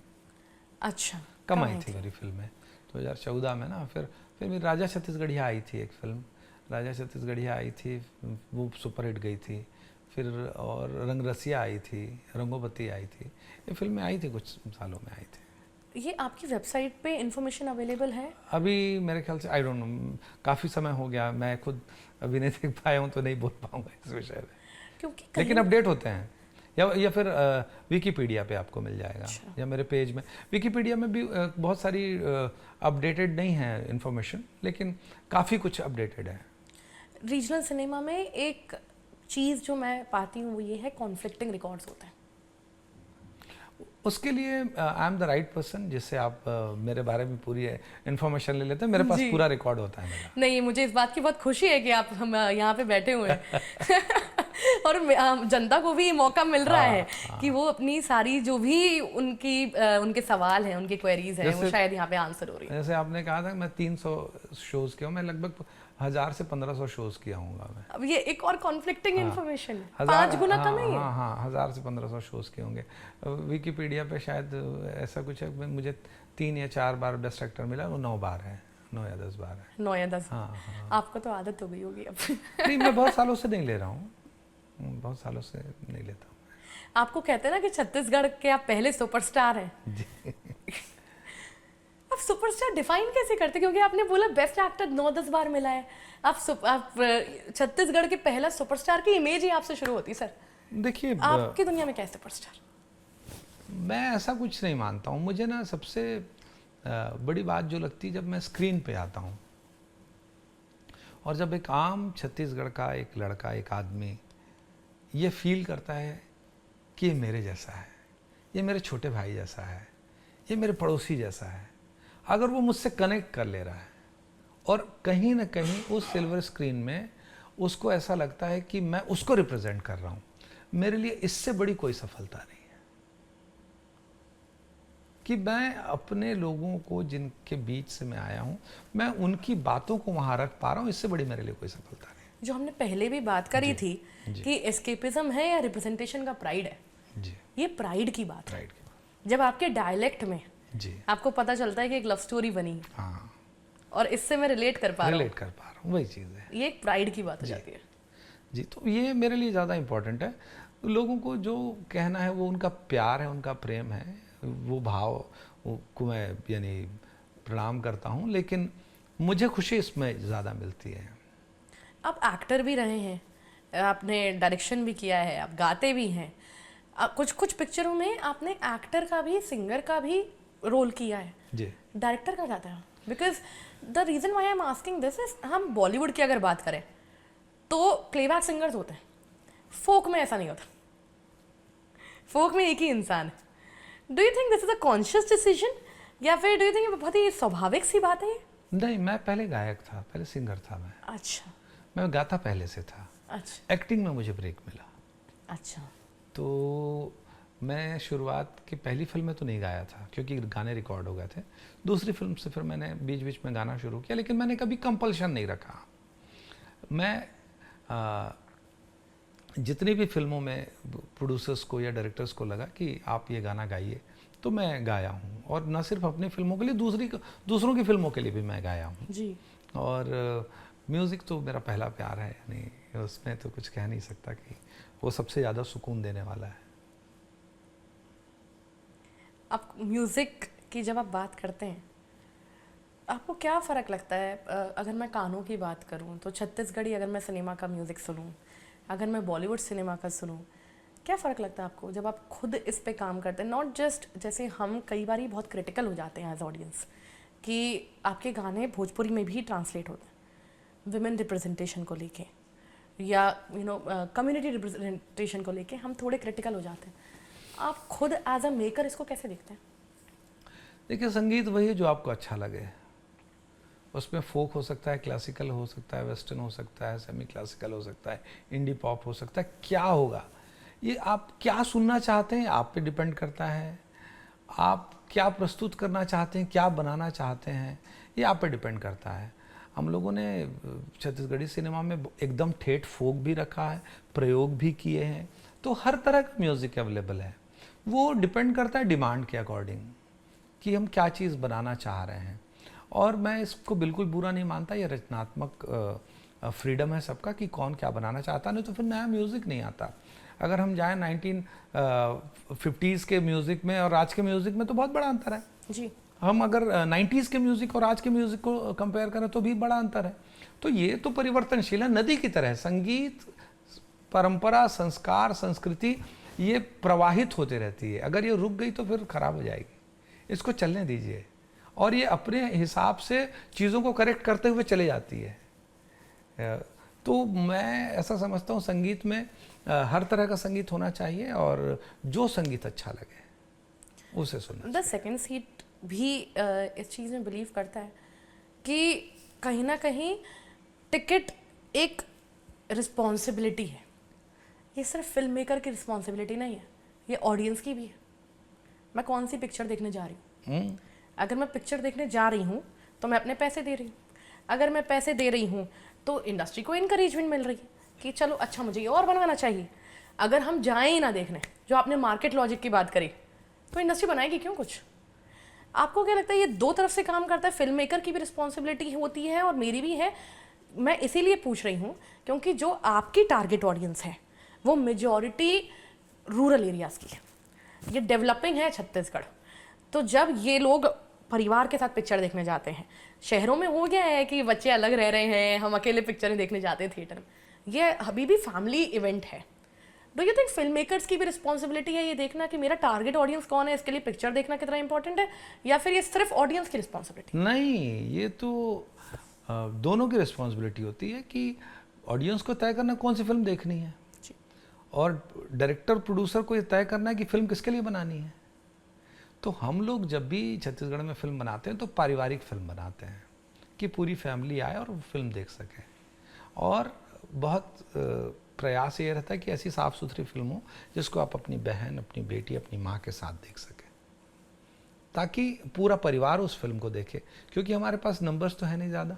अच्छा, कम आई थी मेरी फिल्में 2014 में ना। फिर मेरी राजा छत्तीसगढ़िया आई थी, एक फिल्म राजा छत्तीसगढ़िया आई थी, वो सुपरहिट गई थी। फिर और रंगरसिया आई थी, रंगोपति आई थी, ये फिल्में आई थी, कुछ सालों में आई थी। ये आपकी वेबसाइट पे इंफॉर्मेशन अवेलेबल है? अभी मेरे ख्याल से आई डोंट नो, काफ़ी समय हो गया, मैं खुद अभी नहीं देख पाया हूँ तो नहीं बोल पाऊंगा इस विषय में, क्योंकि लेकिन अपडेट होते हैं या फिर विकीपीडिया पे आपको मिल जाएगा। अच्छा। या मेरे पेज में विकीपीडिया में भी बहुत सारी अपडेटेड नहीं है इन्फॉर्मेशन, लेकिन काफ़ी कुछ अपडेटेड है। रीजनल सिनेमा में एक चीज़ जो मैं पाती हूँ वो ये है, कॉन्फ्लिक्टिंग रिकॉर्ड्स होते हैं। उसके लिए I am the right person जिससे आप मेरे बारे में पूरी इन्फॉर्मेशन ले लेते हैं। मेरे पास जी। पूरा रिकॉर्ड होता है मेरा। नहीं, मुझे इस बात की बहुत खुशी है कि आप हम यहाँ पे बैठे हुए हैं और जनता को भी मौका मिल रहा है कि वो अपनी सारी जो भी उनके सवाल हैं, उनके क्वेरीज हैं, वो शायद यहाँ पे आंसर हो रही है। जैसे आपने कहा था मैं 300 शोज किया हूँ, मैं लगभग 1000 से 1500 शोज किया हूँगा मैं। अब ये एक और कॉन्फ्लिक्टिंग इन्फॉर्मेशन है, 1000 5 गुना कम है ये। हाँ 1000 से 1500 शोज किए होंगे। विकीपीडिया पे शायद ऐसा कुछ है, मुझे 3 या 4 बार बेस्ट एक्टर मिला, वो 9 बार है, 9 या 10 बार है। 9 या 10। हाँ। आपको तो आदत हो गई होगी अब। नहीं, मैं बहुत सालों से नहीं ले रहा हूँ, बहुत सालों से नहीं लेता हूँ। आपको कहते हैं ना कि छत्तीसगढ़ के आप पहले सुपरस्टार हैं। आप सुपरस्टार डिफाइन कैसे करते? क्योंकि आपने बोला बेस्ट एक्टर 9-10 बार मिला है। आप छत्तीसगढ़ के पहला सुपरस्टार की इमेज ही आपसे शुरू होती है सर। देखिए, आपकी दुनिया में क्या है सुपरस्टार? मैं ऐसा कुछ नहीं मानता हूँ। मुझे ना सबसे बड़ी बात जो लगती है जब मैं स्क्रीन पे आता हूँ और जब एक आम छत्तीसगढ़ का एक लड़का, एक आदमी ये फील करता है कि ये मेरे जैसा है, ये मेरे छोटे भाई जैसा है, ये मेरे पड़ोसी जैसा है, अगर वो मुझसे कनेक्ट कर ले रहा है और कहीं ना कहीं उस सिल्वर स्क्रीन में उसको ऐसा लगता है कि मैं उसको रिप्रेजेंट कर रहा हूँ, मेरे लिए इससे बड़ी कोई सफलता नहीं है। कि मैं अपने लोगों को जिनके बीच से मैं आया हूँ, मैं उनकी बातों को वहाँ रख पा रहा हूँ, इससे बड़ी मेरे लिए कोई सफलता नहीं। जो हमने पहले भी बात करी थी कि एस्केपिज्म है या रिप्रेजेंटेशन का प्राइड है, जी, ये प्राइड की बात है। राइट की बात। जब आपके डायलेक्ट में जी, आपको पता चलता है कि एक लव स्टोरी बनी है हाँ, और इससे मैं रिलेट कर पा रहा रिलेट कर पा रहा हूँ, वही चीज़ है। हूँ, ये एक प्राइड की बात हो जाती है। जी, तो ये मेरे लिए ज़्यादा इम्पोर्टेंट है। लोगों को जो कहना है वो उनका प्यार है, उनका प्रेम है, वो भाव को मैं यानी प्रणाम करता हूँ, लेकिन मुझे खुशी इसमें ज़्यादा मिलती है। आप एक्टर भी रहे हैं, आपने डायरेक्शन भी किया है, आप गाते भी हैं, कुछ कुछ पिक्चरों में आपने एक्टर का भी, सिंगर का भी रोल किया है। जी, डायरेक्टर का जाता है, because the reason why I am asking this is, हम बॉलीवुड की अगर बात करें तो प्लेबैक सिंगर्स होते हैं, फोक में ऐसा नहीं होता। फोक में एक ही इंसान है। Do you think this is a conscious decision या फिर डू यू थिंक बहुत ही स्वाभाविक सी बात है? नहीं, मैं पहले गायक था, पहले सिंगर था मैं। अच्छा गाता पहले से था। अच्छा एक्टिंग में मुझे ब्रेक मिला, अच्छा। तो मैं शुरुआत की पहली फिल्म में तो नहीं गाया था क्योंकि गाने रिकॉर्ड हो गए थे। दूसरी फिल्म से फिर मैंने बीच बीच में गाना शुरू किया, लेकिन मैंने कभी कंपल्शन नहीं रखा। मैं जितनी भी फिल्मों में प्रोड्यूसर्स को या डायरेक्टर्स को लगा कि आप ये गाना गाइए, तो मैं गाया हूँ। और न सिर्फ अपनी फिल्मों के लिए, दूसरों की फिल्मों के लिए भी मैं गाया हूँ जी। और म्यूज़िक तो मेरा पहला प्यार है, यानी उसमें तो कुछ कह नहीं सकता कि वो सबसे ज़्यादा सुकून देने वाला है। आप म्यूज़िक की जब आप बात करते हैं, आपको क्या फ़र्क लगता है? अगर मैं गानों की बात करूं तो छत्तीसगढ़ी, अगर मैं सिनेमा का म्यूज़िक सुनूं, अगर मैं बॉलीवुड सिनेमा का सुनूं, क्या फ़र्क लगता है आपको जब आप खुद इस पे काम करते हैं? नॉट जस्ट, जैसे हम कई बार बहुत क्रिटिकल हो जाते हैं एज ऑडियंस कि आपके गाने भोजपुरी में भी ट्रांसलेट होते हैं, विमेन रिप्रेजेंटेशन को लेके या कम्युनिटी रिप्रेजेंटेशन को लेके हम थोड़े क्रिटिकल हो जाते हैं। आप खुद एज अ मेकर इसको कैसे देखते हैं? देखिए, संगीत वही है जो आपको अच्छा लगे। उसमें फोक हो सकता है, क्लासिकल हो सकता है, वेस्टर्न हो सकता है, सेमी क्लासिकल हो सकता है, इंडी पॉप हो सकता है। क्या होगा, ये आप क्या सुनना चाहते हैं आप पे डिपेंड करता है। आप क्या प्रस्तुत करना चाहते हैं, क्या बनाना चाहते हैं, ये आप पे डिपेंड करता है। हम लोगों ने छत्तीसगढ़ी सिनेमा में एकदम ठेठ फोक भी रखा है, प्रयोग भी किए हैं, तो हर तरह का म्यूज़िक अवेलेबल है। वो डिपेंड करता है डिमांड के अकॉर्डिंग कि हम क्या चीज़ बनाना चाह रहे हैं। और मैं इसको बिल्कुल बुरा नहीं मानता, ये रचनात्मक फ्रीडम है सबका कि कौन क्या बनाना चाहता, नहीं तो फिर नया म्यूज़िक नहीं आता। अगर हम जाएं 1950s के म्यूज़िक में और आज के म्यूज़िक में तो बहुत बड़ा अंतर है जी। हम अगर 90s के म्यूज़िक और आज के म्यूज़िक को कंपेयर करें तो भी बड़ा अंतर है। तो ये तो परिवर्तनशील है, नदी की तरह। संगीत, परंपरा, संस्कार, संस्कृति ये प्रवाहित होते रहती है। अगर ये रुक गई तो फिर खराब हो जाएगी। इसको चलने दीजिए और ये अपने हिसाब से चीज़ों को करेक्ट करते हुए चले जाती है। तो मैं ऐसा समझता हूँ संगीत में हर तरह का संगीत होना चाहिए और जो संगीत अच्छा लगे उसे सुनना। द सेकेंड सीट भी इस चीज़ में बिलीव करता है कि कहीं ना कहीं टिकट एक रिस्पॉन्सिबिलिटी है। ये सिर्फ फिल्म मेकर की रिस्पॉन्सिबिलिटी नहीं है, ये ऑडियंस की भी है। मैं कौन सी पिक्चर देखने जा रही हूँ। अगर मैं पिक्चर देखने जा रही हूँ तो मैं अपने पैसे दे रही हूँ। अगर मैं पैसे दे रही हूँ तो इंडस्ट्री को इनकरेजमेंट मिल रही है कि चलो अच्छा, मुझे ये और बनाना चाहिए। अगर हम जाएं ही ना देखने, जो आपने मार्केट लॉजिक की बात करी, तो इंडस्ट्री बनाएगी क्यों कुछ? आपको क्या लगता है ये दो तरफ से काम करता है? फिल्म मेकर की भी रिस्पॉन्सिबिलिटी होती है और मेरी भी है। मैं इसीलिए पूछ रही हूँ क्योंकि जो आपकी टारगेट ऑडियंस है वो मेजॉरिटी रूरल एरियाज़ की है, ये डेवलपिंग है छत्तीसगढ़। तो जब ये लोग परिवार के साथ पिक्चर देखने जाते हैं, शहरों में हो गया है कि बच्चे अलग रह रहे हैं, हम अकेले पिक्चरें देखने जाते हैं थिएटर में, ये अभी भी फैमिली इवेंट है। Do you think film makers की भी रिस्पॉन्सिबिलिटी है ये देखना कि मेरा टारगेट ऑडियंस कौन है, इसके लिए पिक्चर देखना कितना इंपॉर्टेंट है, या फिर ये सिर्फ ऑडियंस की रिस्पॉन्सिबिलिटी? नहीं, ये तो दोनों की रिस्पॉन्सिबिलिटी होती है कि ऑडियंस को तय करना कौन सी फिल्म देखनी है और डायरेक्टर प्रोड्यूसर को ये तय करना है कि फिल्म किसके लिए बनानी है। तो हम लोग जब भी छत्तीसगढ़ में फिल्म बनाते हैं तो पारिवारिक फिल्म बनाते हैं कि पूरी फैमिली आए और फिल्म देख सके। और बहुत प्रयास ये रहता है कि ऐसी साफ़ सुथरी फिल्म हो जिसको आप अपनी बहन, अपनी बेटी, अपनी माँ के साथ देख सकें, ताकि पूरा परिवार उस फिल्म को देखे। क्योंकि हमारे पास नंबर्स तो है नहीं ज़्यादा,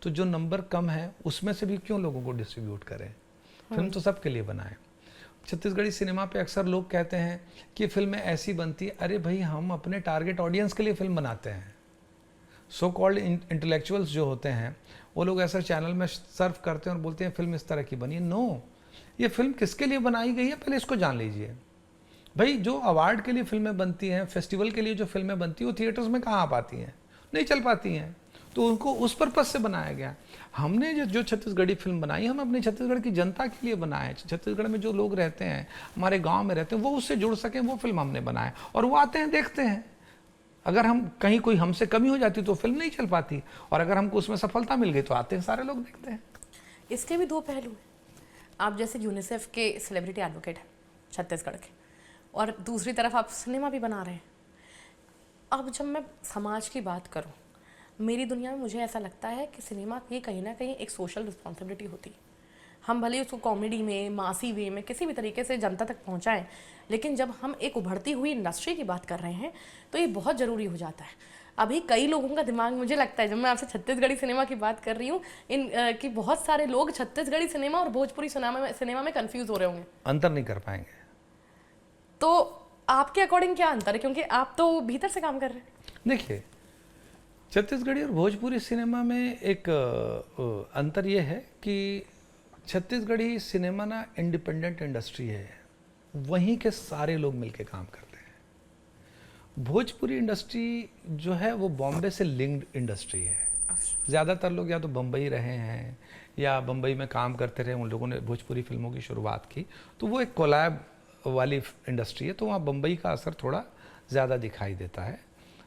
तो जो नंबर कम है उसमें से भी क्यों लोगों को डिस्ट्रीब्यूट करें। फिल्म तो सबके लिए बनाएं। छत्तीसगढ़ी सिनेमा पे अक्सर लोग कहते हैं कि फिल्में ऐसी बनती है। अरे भाई, हम अपने टारगेट ऑडियंस के लिए फिल्म बनाते हैं। सो कॉल्ड इंटेलेक्चुअल्स जो होते हैं वो लोग ऐसा चैनल में सर्व करते हैं और बोलते हैं फिल्म इस तरह की बनी है। नो, ये फिल्म किसके लिए बनाई गई है पहले इसको जान लीजिए। भाई, जो अवार्ड के लिए फिल्में बनती हैं, फेस्टिवल के लिए जो फिल्में बनती हैं, वो थिएटर्स में कहाँ आ पाती हैं? नहीं चल पाती हैं। तो उनको उस पर्पज़ से बनाया गया। हमने जो छत्तीसगढ़ी फिल्म बनाई, हम अपनी छत्तीसगढ़ की जनता के लिए बनाए। छत्तीसगढ़ में जो लोग रहते हैं, हमारे गांव में रहते हैं, वो उससे जुड़ सकें, वो फिल्म हमने बनाए और वो आते हैं, देखते हैं। अगर हम कहीं कोई हमसे कमी हो जाती तो फिल्म नहीं चल पाती, और अगर हमको उसमें सफलता मिल गई तो आते हैं, सारे लोग देखते हैं। इसके भी दो पहलू हैं। आप जैसे यूनिसेफ के सेलिब्रिटी एडवोकेट हैं छत्तीसगढ़ के, और दूसरी तरफ आप सिनेमा भी बना रहे हैं। अब जब मैं समाज की बात करूं, मेरी दुनिया में मुझे ऐसा लगता है कि सिनेमा की कहीं ना कहीं एक सोशल रिस्पॉन्सिबिलिटी होती है। हम भले उसको कॉमेडी में, मासी वे में, किसी भी तरीके से जनता तक पहुंचाएं, लेकिन जब हम एक उभरती हुई इंडस्ट्री की बात कर रहे हैं तो ये बहुत ज़रूरी हो जाता है। अभी कई लोगों का दिमाग, मुझे लगता है, जब मैं आपसे छत्तीसगढ़ी सिनेमा की बात कर रही हूँ, कि बहुत सारे लोग छत्तीसगढ़ी सिनेमा और भोजपुरी सिनेमा में कंफ्यूज हो रहे होंगे। अंतर नहीं कर पाएंगे। तो आपके अकॉर्डिंग क्या अंतर है, क्योंकि आप तो भीतर से काम कर रहे हैं? देखिए, छत्तीसगढ़ी और भोजपुरी सिनेमा में एक अंतर ये है कि छत्तीसगढ़ी सिनेमा ना इंडिपेंडेंट इंडस्ट्री है, वहीं के सारे लोग मिलके काम करते हैं। भोजपुरी इंडस्ट्री जो है वो बॉम्बे से लिंक्ड इंडस्ट्री है। ज़्यादातर लोग या तो बम्बई रहे हैं या बम्बई में काम करते रहे, उन लोगों ने भोजपुरी फिल्मों की शुरुआत की, तो वो एक कोलैब वाली इंडस्ट्री है, तो वहाँ बम्बई का असर थोड़ा ज़्यादा दिखाई देता है।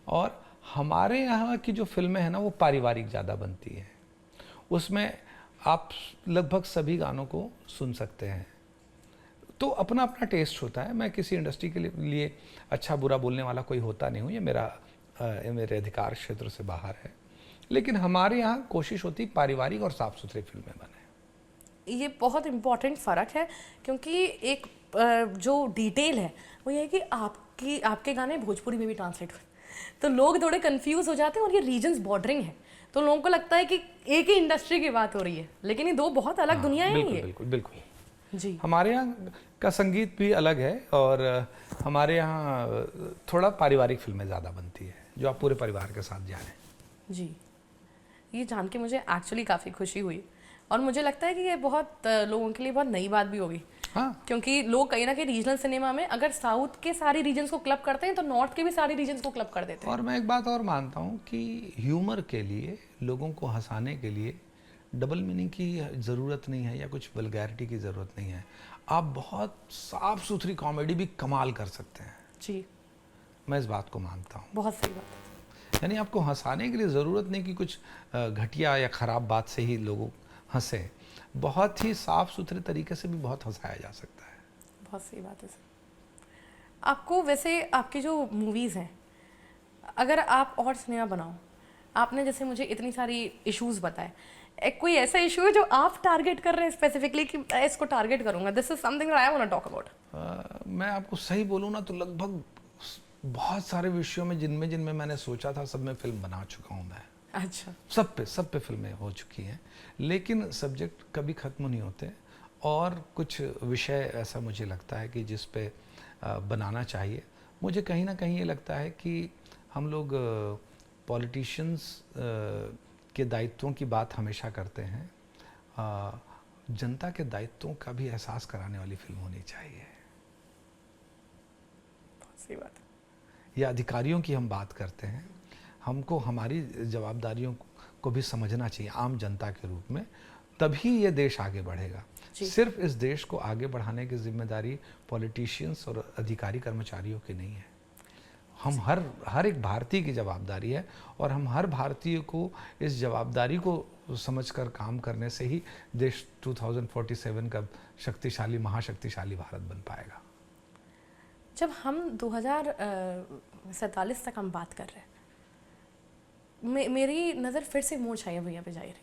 और हमारे यहाँ की जो फिल्में हैं ना वो पारिवारिक ज़्यादा बनती हैं, उसमें आप लगभग सभी गानों को सुन सकते हैं। तो अपना अपना टेस्ट होता है। मैं किसी इंडस्ट्री के लिए अच्छा बुरा बोलने वाला कोई होता नहीं हूँ, ये मेरे अधिकार क्षेत्र से बाहर है। लेकिन हमारे यहाँ कोशिश होती है पारिवारिक और साफ सुथरी फिल्में बने। ये बहुत इम्पॉर्टेंट फ़र्क है, क्योंकि एक जो डिटेल है वो ये है कि आपके गाने भोजपुरी में भी ट्रांसलेट हुए, तो लोग थोड़े कंफ्यूज हो जाते हैं, और ये रीजन्स बॉर्डरिंग है, तो लोगों को लगता है कि एक ही इंडस्ट्री की बात हो रही है, लेकिन ये दो बहुत अलग दुनियाएं हैं। ये बिल्कुल बिल्कुल जी। हमारे यहाँ का संगीत भी अलग है, और हमारे यहाँ थोड़ा पारिवारिक फिल्में ज़्यादा बनती है, जो आप पूरे परिवार के साथ जाएं। जी, ये जान के मुझे एक्चुअली काफ़ी खुशी हुई, और मुझे लगता है कि ये बहुत लोगों के लिए बहुत नई बात भी होगी। हाँ, क्योंकि लोग कहीं ना कहीं रीजनल सिनेमा में अगर साउथ के सारी रीजन्स को क्लब करते हैं तो नॉर्थ के भी सारी रीजन्स को क्लब कर देते हैं। और मैं एक बात और मानता हूँ कि ह्यूमर के लिए, लोगों को हंसाने के लिए डबल मीनिंग की ज़रूरत नहीं है या कुछ वल्गैरिटी की ज़रूरत नहीं है। आप बहुत साफ सुथरी कॉमेडी भी कमाल कर सकते हैं। जी, मैं इस बात को मानता हूँ। बहुत सही बात है। यानी आपको हंसाने के लिए ज़रूरत नहीं कि कुछ घटिया या ख़राब बात से ही लोग हंसे, बहुत ही साफ सुथरे तरीके से भी बहुत हंसाया जा सकता है। बहुत सही बात है सर। आपको वैसे आपकी जो मूवीज़ हैं, अगर आप और सिनेमा बनाओ, आपने जैसे मुझे इतनी सारी इश्यूज बताए, कोई ऐसा इशू है जो आप टारगेट कर रहे हैं स्पेसिफिकली कि मैं इसको टारगेट करूंगा, this is something I want to talk about? मैं आपको सही बोलूँ ना तो लगभग बहुत सारे विषयों में जिनमें मैंने सोचा था सब में फिल्म बना चुका हूँ मैं। अच्छा। सब पे फिल्में हो चुकी हैं, लेकिन सब्जेक्ट कभी ख़त्म नहीं होते, और कुछ विषय ऐसा मुझे लगता है कि जिस पे बनाना चाहिए। मुझे कहीं ना कहीं ये लगता है कि हम लोग पॉलिटिशियंस के दायित्वों की बात हमेशा करते हैं, जनता के दायित्वों का भी एहसास कराने वाली फिल्म होनी चाहिए। बहुत सही बात है। या अधिकारियों की हम बात करते हैं, हमको हमारी जवाबदारियों को भी समझना चाहिए आम जनता के रूप में, तभी ये देश आगे बढ़ेगा। सिर्फ इस देश को आगे बढ़ाने की जिम्मेदारी पॉलिटिशियंस और अधिकारी कर्मचारियों की नहीं है, हम हर एक भारतीय की जवाबदारी है, और हम हर भारतीय को इस जवाबदारी को समझकर काम करने से ही देश 2047 का शक्तिशाली, महाशक्तिशाली भारत बन पाएगा। जब हम 2047 तक हम बात कर रहे हैं, मेरी नज़र फिर से मोर छाया भैया पे जा रही है।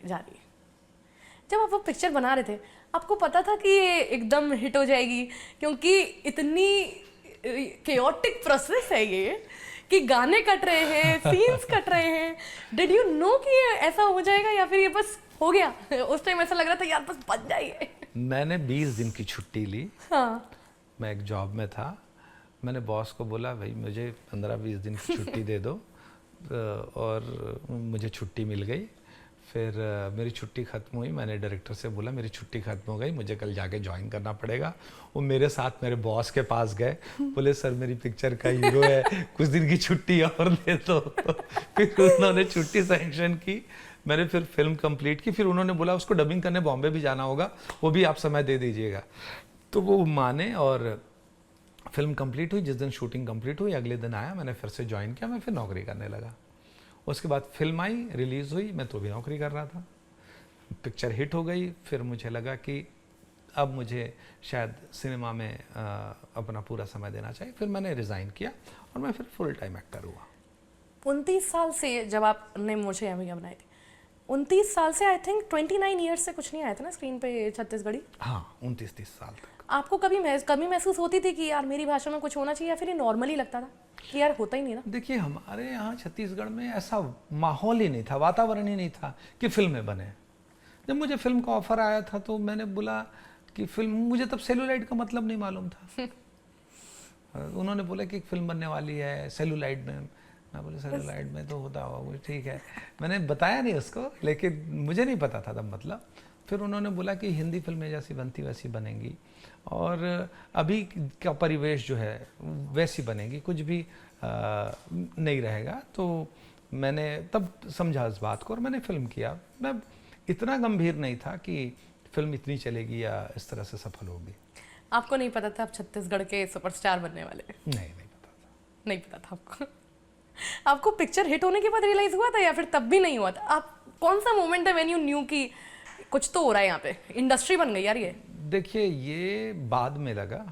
जब आप वो पिक्चर बना रहे थे, आपको पता था कि ये एकदम हिट हो जाएगी, क्योंकि इतनी केओटिक प्रोसेस है ये कि गाने कट रहे हैं, सीन्स कट रहे हैं। डिड यू नो कि ये ऐसा हो जाएगा, या फिर ये बस हो गया? उस टाइम ऐसा लग रहा था यार बस बन जाइए। मैंने 20 दिन की छुट्टी ली। हाँ, मैं एक जॉब में था, मैंने बॉस को बोला भाई मुझे 15-20 दिन की छुट्टी दे दो, और मुझे छुट्टी मिल गई। फिर मेरी छुट्टी ख़त्म हुई, मैंने डायरेक्टर से बोला मेरी छुट्टी ख़त्म हो गई, मुझे कल जाके ज्वाइन करना पड़ेगा। वो मेरे साथ मेरे बॉस के पास गए, बोले सर मेरी पिक्चर का हीरो है, कुछ दिन की छुट्टी और दे दो। फिर उन्होंने छुट्टी सैंक्शन की, मैंने फिर फिल्म कंप्लीट की। फिर उन्होंने बोला उसको डबिंग करने बॉम्बे भी जाना होगा, वो भी आप समय दे दीजिएगा। तो वो माने, और फिल्म कंप्लीट हुई। जिस दिन शूटिंग कंप्लीट हुई अगले दिन आया, मैंने फिर से ज्वाइन किया, मैं फिर नौकरी करने लगा। उसके बाद फिल्म आई, रिलीज़ हुई, मैं तो भी नौकरी कर रहा था। पिक्चर हिट हो गई, फिर मुझे लगा कि अब मुझे शायद सिनेमा में अपना पूरा समय देना चाहिए। फिर मैंने रिज़ाइन किया और मैं फिर फुल टाइम एक्टर हुआ। 29 साल से जब आपने मोर छाया भैया बनाई थी, 29 साल से आई थिंक 29 ईयर्स से कुछ नहीं आया था ना स्क्रीन पे छत्तीसगढ़ी। हाँ 29-30 साल तक। आपको कभी कमी महसूस होती थी कि यार मेरी भाषा में कुछ होना चाहिए, या फिर ये नॉर्मली लगता था कि यार होता ही नहीं ना? देखिए हमारे यहाँ छत्तीसगढ़ में ऐसा माहौल ही नहीं था, वातावरण ही नहीं था कि फिल्में बने। जब मुझे फिल्म का ऑफर आया था तो मैंने बोला कि फिल्म, मुझे तब सेलुलाइड का मतलब नहीं मालूम था। उन्होंने बोला कि एक फिल्म बनने वाली है सेलुलाइड में। मैं बोले सेलुलाइड में तो होता होगा, ठीक है। मैंने बताया नहीं उसको, लेकिन मुझे नहीं पता था तब मतलब। फिर उन्होंने बोला कि हिंदी फिल्में जैसी बनती वैसी बनेंगी, और अभी का परिवेश जो है वैसी बनेगी, कुछ भी नहीं रहेगा। तो मैंने तब समझा इस बात को और मैंने फिल्म किया। मैं इतना गंभीर नहीं था कि फिल्म इतनी चलेगी या इस तरह से सफल होगी। आपको नहीं पता था आप छत्तीसगढ़ के सुपरस्टार बनने वाले? नहीं पता था। नहीं पता था आपको? आपको पिक्चर हिट होने के बाद रियलाइज हुआ था या फिर तब भी नहीं हुआ था? आप कौन सा मोमेंट है व्हेन यू न्यू कि कुछ तो हो रहा है यहाँ पे, इंडस्ट्री बन गई यार ये? देखिए ये बाद में लगा।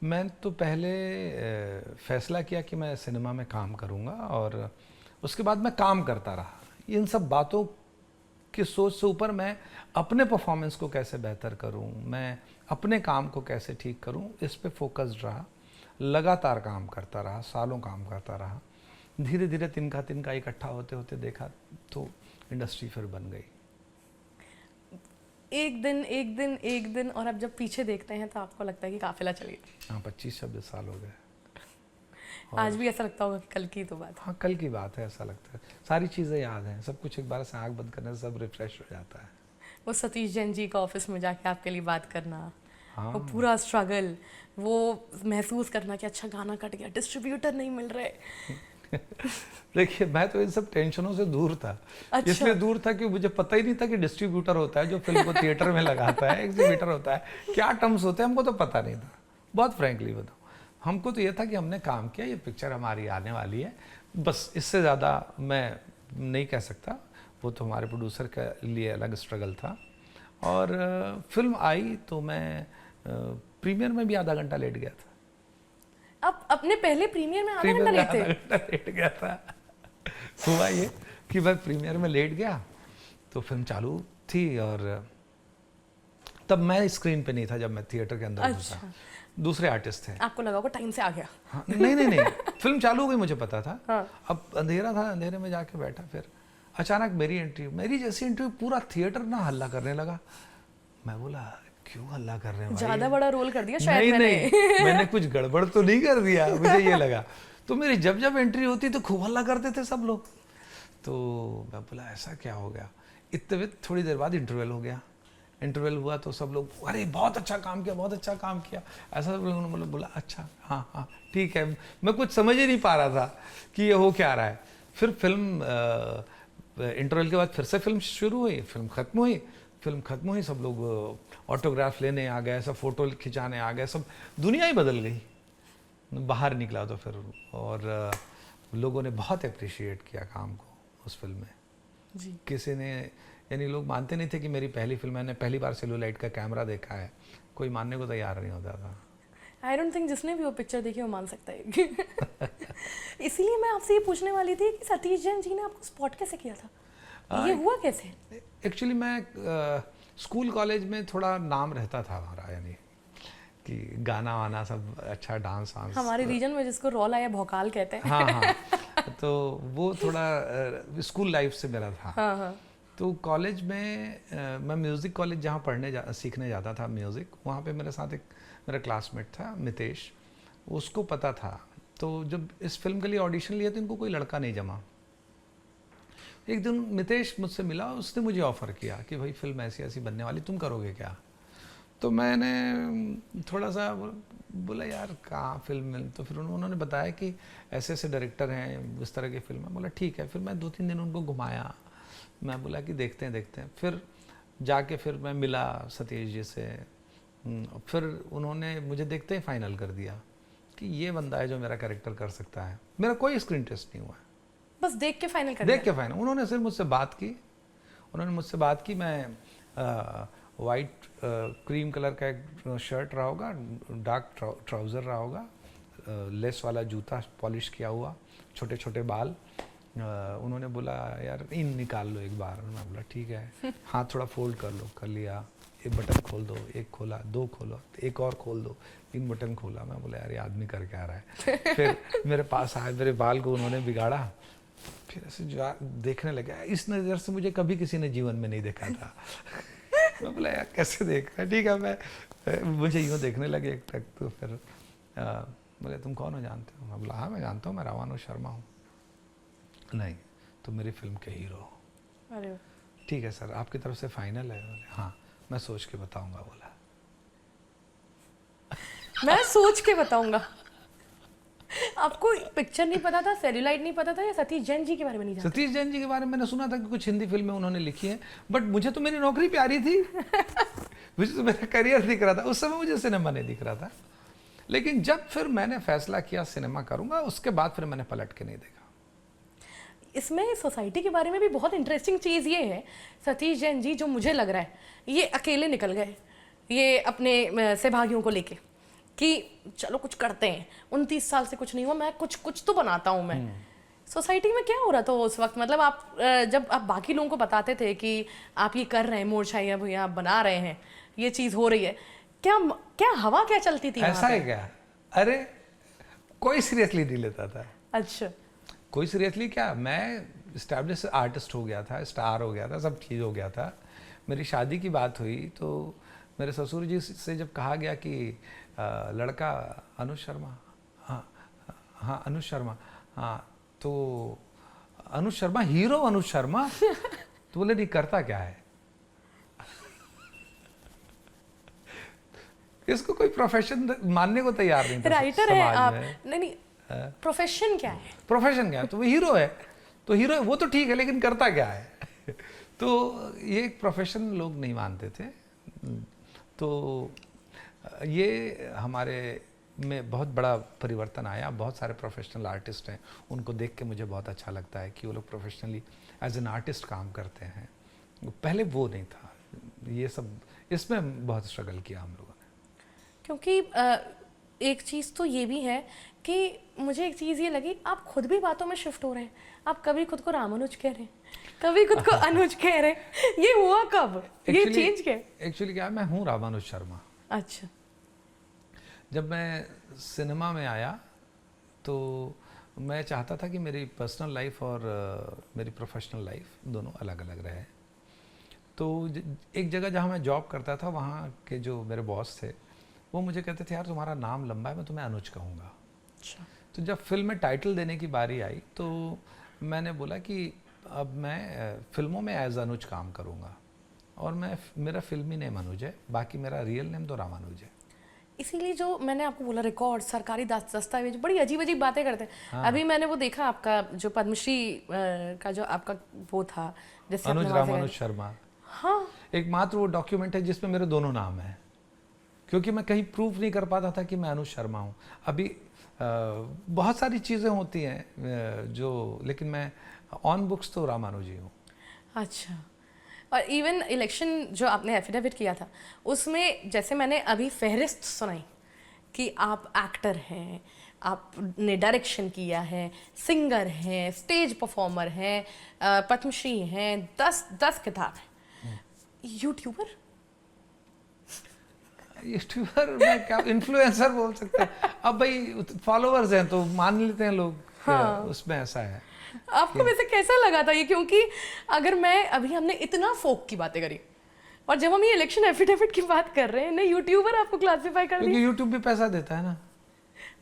मैं तो पहले फैसला किया कि मैं सिनेमा में काम करूँगा, और उसके बाद मैं काम करता रहा। इन सब बातों की सोच से ऊपर मैं अपने परफॉर्मेंस को कैसे बेहतर करूं, मैं अपने काम को कैसे ठीक करूं, इस पे फोकस्ड रहा। लगातार काम करता रहा, सालों काम करता रहा। धीरे धीरे तिनका इकट्ठा होते होते देखा तो इंडस्ट्री फिर बन गई। एक दिन और अब जब पीछे देखते हैं तो आपको लगता है कि काफिला चल गया। हाँ 25-26 साल हो गए। आज भी ऐसा लगता होगा कि कल की तो बात है। हाँ कल की बात है, ऐसा लगता है। सारी चीज़ें याद हैं, सब कुछ एक बार से आँख बंद करने से सब रिफ्रेश हो जाता है। वो सतीश जैन जी का ऑफिस में जाके आपके लिए बात करना, हाँ। वो पूरा स्ट्रगल, वो महसूस करना कि अच्छा गाना कट गया, डिस्ट्रीब्यूटर नहीं मिल रहे। देखिए मैं तो इन सब टेंशनों से दूर था। अच्छा। इसलिए दूर था कि मुझे पता ही नहीं था कि डिस्ट्रीब्यूटर होता है जो फिल्म को थिएटर में लगाता है, एग्जीबिटर होता है, क्या टर्म्स होते हैं हमको तो पता नहीं था। बहुत फ्रैंकली बताऊँ, हमको तो ये था कि हमने काम किया, ये पिक्चर हमारी आने वाली है, बस। इससे ज़्यादा मैं नहीं कह सकता। वो तो हमारे प्रोड्यूसर के लिए अलग स्ट्रगल था। और फिल्म आई तो मैं प्रीमियर में भी आधा घंटा लेट गया था। अब अपने पहले प्रीमियर में आधा घंटा लेट थे? आधा घंटा लेट गया था। हुआ ये कि मैं प्रीमियर में लेट गया तो फिल्म चालू थी, और तब मैं स्क्रीन पे नहीं था जब मैं थिएटर के अंदर घुसा। अच्छा। दूसरे आर्टिस्ट थे। आपको लगा होगा टाइम से आ गया। हाँ, नहीं फिल्म चालू हो गई, मुझे पता था। हाँ। अब अंधेरा था, अंधेरे में जाके बैठा। फिर अचानक मेरी जैसी एंट्री, पूरा थिएटर ना हल्ला करने लगा। मैं बोला क्यों हल्ला कर रहे हैं भाई? ज्यादा बड़ा रोल कर दिया शायद नहीं मैंने कुछ गड़बड़ तो नहीं कर दिया, मुझे ये लगा। तो मेरी जब एंट्री होती तो खूब हल्ला करते थे सब लोग। तो मैं बोला ऐसा क्या हो गया? इतने थोड़ी देर बाद इंटरवल हो गया। इंटरवल हुआ तो सब लोग अरे बहुत अच्छा काम किया, बहुत अच्छा काम किया, ऐसा सब लोगों ने बोला अच्छा हाँ ठीक है। मैं कुछ समझ ही नहीं पा रहा था कि ये हो क्या रहा है। फिर फिल्म इंटरवल के बाद फिर से फिल्म शुरू हुई, फिल्म खत्म हुई, सब लोग ऑटोग्राफ लेने आ गए, सब फोटो खिंचाने आ गए, सब दुनिया ही बदल गई। बाहर निकला तो फिर, और लोगों ने बहुत अप्रिशिएट किया काम को उस फिल्म में जी। किसी ने, यानी लोग मानते नहीं थे कि मेरी पहली फिल्म, मैंने पहली बार सेलुलाइट का कैमरा देखा है, कोई मानने को तैयार नहीं होता था। आई डोंट थिंक जिसने भी वो पिक्चर देखी वो मान सकता है। इसीलिए मैं आपसे ये पूछने वाली थी कि सतीश जैन जी ने आपको स्पॉट कैसे किया था? ये हुआ कैसे? एक्चुअली मैं स्कूल कॉलेज में थोड़ा नाम रहता था हमारा, यानी कि गाना वाना सब अच्छा, डांस वांस। हमारे रीजन में जिसको रॉल आया भौकाल कहते हैं। हाँ तो वो थोड़ा स्कूल लाइफ से मेरा था। हाँ। तो कॉलेज में मैं म्यूज़िक कॉलेज जहाँ सीखने जाता था म्यूज़िक, वहाँ पे मेरे साथ एक मेरा क्लासमेट था मितेश, उसको पता था। तो जब इस फिल्म के लिए ऑडिशन लिया तो इनको कोई लड़का नहीं जमा। एक दिन मितेश मुझसे मिला, उसने मुझे ऑफ़र किया कि भाई फिल्म ऐसी ऐसी बनने वाली, तुम करोगे क्या? तो मैंने थोड़ा सा बोला यार कहाँ फिल्म। तो फिर उन्होंने बताया कि ऐसे ऐसे डायरेक्टर हैं, इस तरह की फिल्म है। बोला ठीक है। फिर मैं 2-3 दिन उनको घुमाया। मैं बोला कि देखते हैं। फिर जाके फिर मैं मिला सतीश जी से। फिर उन्होंने मुझे देखते ही फाइनल कर दिया कि ये बंदा है जो मेरा कैरेक्टर कर सकता है। मेरा कोई स्क्रीन टेस्ट नहीं हुआ है, बस देख के फाइनल कर देख के फाइनल। उन्होंने सिर्फ मुझसे बात की। मैं वाइट क्रीम कलर का एक शर्ट रहा होगा, डार्क ट्राउज़र रहा होगा, लेस वाला जूता पॉलिश किया हुआ, छोटे छोटे बाल, उन्होंने बोला यार इन निकाल लो एक बार। मैं बोला ठीक है, हाथ थोड़ा फोल्ड कर लो, कर लिया। एक बटन खोल दो, एक खोला, दो खोलो, एक और खोल दो, 3 बटन खोला। मैं बोला यार ये आदमी कर क्या रहा है। फिर मेरे पास आए, मेरे बाल को उन्होंने बिगाड़ा, फिर ऐसे देखने लगे। इस नज़र से मुझे कभी किसी ने जीवन में नहीं देखा था। मैं बोला यार कैसे देख रहा है, ठीक है। मैं मुझे यूँ देखने लगे एक तक। तो फिर बोले तुम कौन हो, जानते हो? मैं बोला हाँ मैं जानता हूँ, मैं रामानुज शर्मा हूँ। नहीं तुम मेरी फिल्म के हीरो हो। अरे ठीक है सर, आपकी तरफ से फाइनल है? हाँ मैं सोच के बताऊंगा। बोला मैं सोच के बताऊंगा। आपको पिक्चर नहीं पता था, सेल्यूलाइट नहीं पता था, या सतीश जैन जी के बारे में नहीं जानते? सतीश जैन जी के बारे में मैंने सुना था कि कुछ हिंदी फिल्में उन्होंने लिखी हैं, बट मुझे तो मेरी नौकरी प्यारी थी। मुझे तो मेरा करियर दिख रहा था उस समय, मुझे सिनेमा नहीं दिख रहा था। लेकिन जब फिर मैंने फैसला किया सिनेमा करूंगा, उसके बाद फिर मैंने पलट के नहीं देखा। इसमें सोसाइटी के बारे में भी बहुत इंटरेस्टिंग चीज़ ये है, सतीश जैन जी जो मुझे लग रहा है ये अकेले निकल गए ये अपने सहभागियों को लेके कि चलो कुछ करते हैं, 29 साल से कुछ नहीं हुआ, मैं कुछ तो बनाता हूँ मैं। सोसाइटी में क्या हो रहा था उस वक्त? मतलब आप जब आप बाकी लोगों को बताते थे कि आप ये कर रहे हैं मोर्चा, या भैया आप बना रहे हैं, ये चीज़ हो रही है, क्या क्या हवा क्या चलती थी? ऐसा है क्या? अरे कोई सीरियसली नहीं लेता था। अच्छा। कोई सीरियसली क्या, मैं इस्टेब्लिश आर्टिस्ट हो गया था, स्टार हो गया था, सब चीज़ हो गया था। मेरी शादी की बात हुई तो मेरे ससुर जी से जब कहा गया कि लड़का अनुज शर्मा, हाँ अनुज शर्मा, हाँ तो अनुज शर्मा, हीरो अनुज शर्मा। तो बोले नहीं करता क्या है। इसको कोई प्रोफेशन मानने को तैयार नहीं था। राइटर है आप? नहीं प्रोफेशन क्या है? प्रोफेशन क्या है? तो वो हीरो है, तो हीरो है वो तो ठीक है, लेकिन करता क्या है? तो ये एक प्रोफेशन लोग नहीं मानते थे। तो ये हमारे में बहुत बड़ा परिवर्तन आया। बहुत सारे प्रोफेशनल आर्टिस्ट हैं, उनको देख के मुझे बहुत अच्छा लगता है कि वो लोग प्रोफेशनली एज एन आर्टिस्ट काम करते हैं। पहले वो नहीं था। ये सब, इसमें बहुत स्ट्रगल किया हम लोगों ने। क्योंकि एक चीज़ तो ये भी है कि मुझे एक चीज़ ये लगी, आप खुद भी बातों में शिफ्ट हो रहे हैं। आप कभी खुद को रामानुज कह रहे हैं, कभी खुद को अनुज कह रहे हैं। ये हुआ कब? ये चेंज क्या? एक्चुअली क्या है, मैं हूँ रामानुज शर्मा। अच्छा। जब मैं सिनेमा में आया तो मैं चाहता था कि मेरी पर्सनल लाइफ और मेरी प्रोफेशनल लाइफ दोनों अलग अलग रहे। तो एक जगह जहाँ मैं जॉब करता था, वहाँ के जो मेरे बॉस थे वो मुझे कहते थे यार तुम्हारा नाम लंबा है, मैं तुम्हें अनुज कहूँगा। अच्छा। तो जब फिल्म में टाइटल देने की बारी आई तो मैंने बोला कि अब मैं फिल्मों में एज अनुज काम करूँगा, और मेरा फिल्मी नेम अनुज है, बाकी मेरा रियल नेम तो रामानुज है। इसीलिए जो मैंने आपको बोला, रिकॉर्ड, सरकारी दस्तावेज, बड़ी अजीब अजीब बातें करते हैं। हाँ। अभी मैंने वो देखा आपका जो पद्मश्री का जो आपका वो था, जिससे अनुज रामानुज शर्मा। हाँ। एकमात्र वो डॉक्यूमेंट है जिसमें मेरे दोनों नाम हैं, क्योंकि मैं कहीं प्रूफ नहीं कर पाता था कि मैं अनुज शर्मा हूँ। अभी बहुत सारी चीज़ें होती हैं जो, लेकिन मैं ऑन बुक्स तो रामानुज ही हूँ। अच्छा। और इवन इलेक्शन जो आपने एफिडेविट किया था, उसमें जैसे मैंने अभी फहरिस्त सुनाई कि आप एक्टर हैं, आपने डायरेक्शन किया है, सिंगर हैं, स्टेज परफॉर्मर हैं, पद्मश्री हैं, 10 किताब हैं, यूट्यूबर मैं क्या, इन्फ्लुएंसर बोल सकते हैं। अब भाई फॉलोअर्स हैं तो मान लेते हैं लोग। हाँ। उसमें ऐसा है। आपको वैसे कैसा लगा था ये? क्योंकि अगर मैं अभी, हमने इतना फोक की बातें करी, और जब हम ये इलेक्शन एफिडेविट की बात कर रहे हैं ना, यूट्यूबर आपको क्लासिफाई कर दिया, क्योंकि यूट्यूब भी पैसा देता है ना।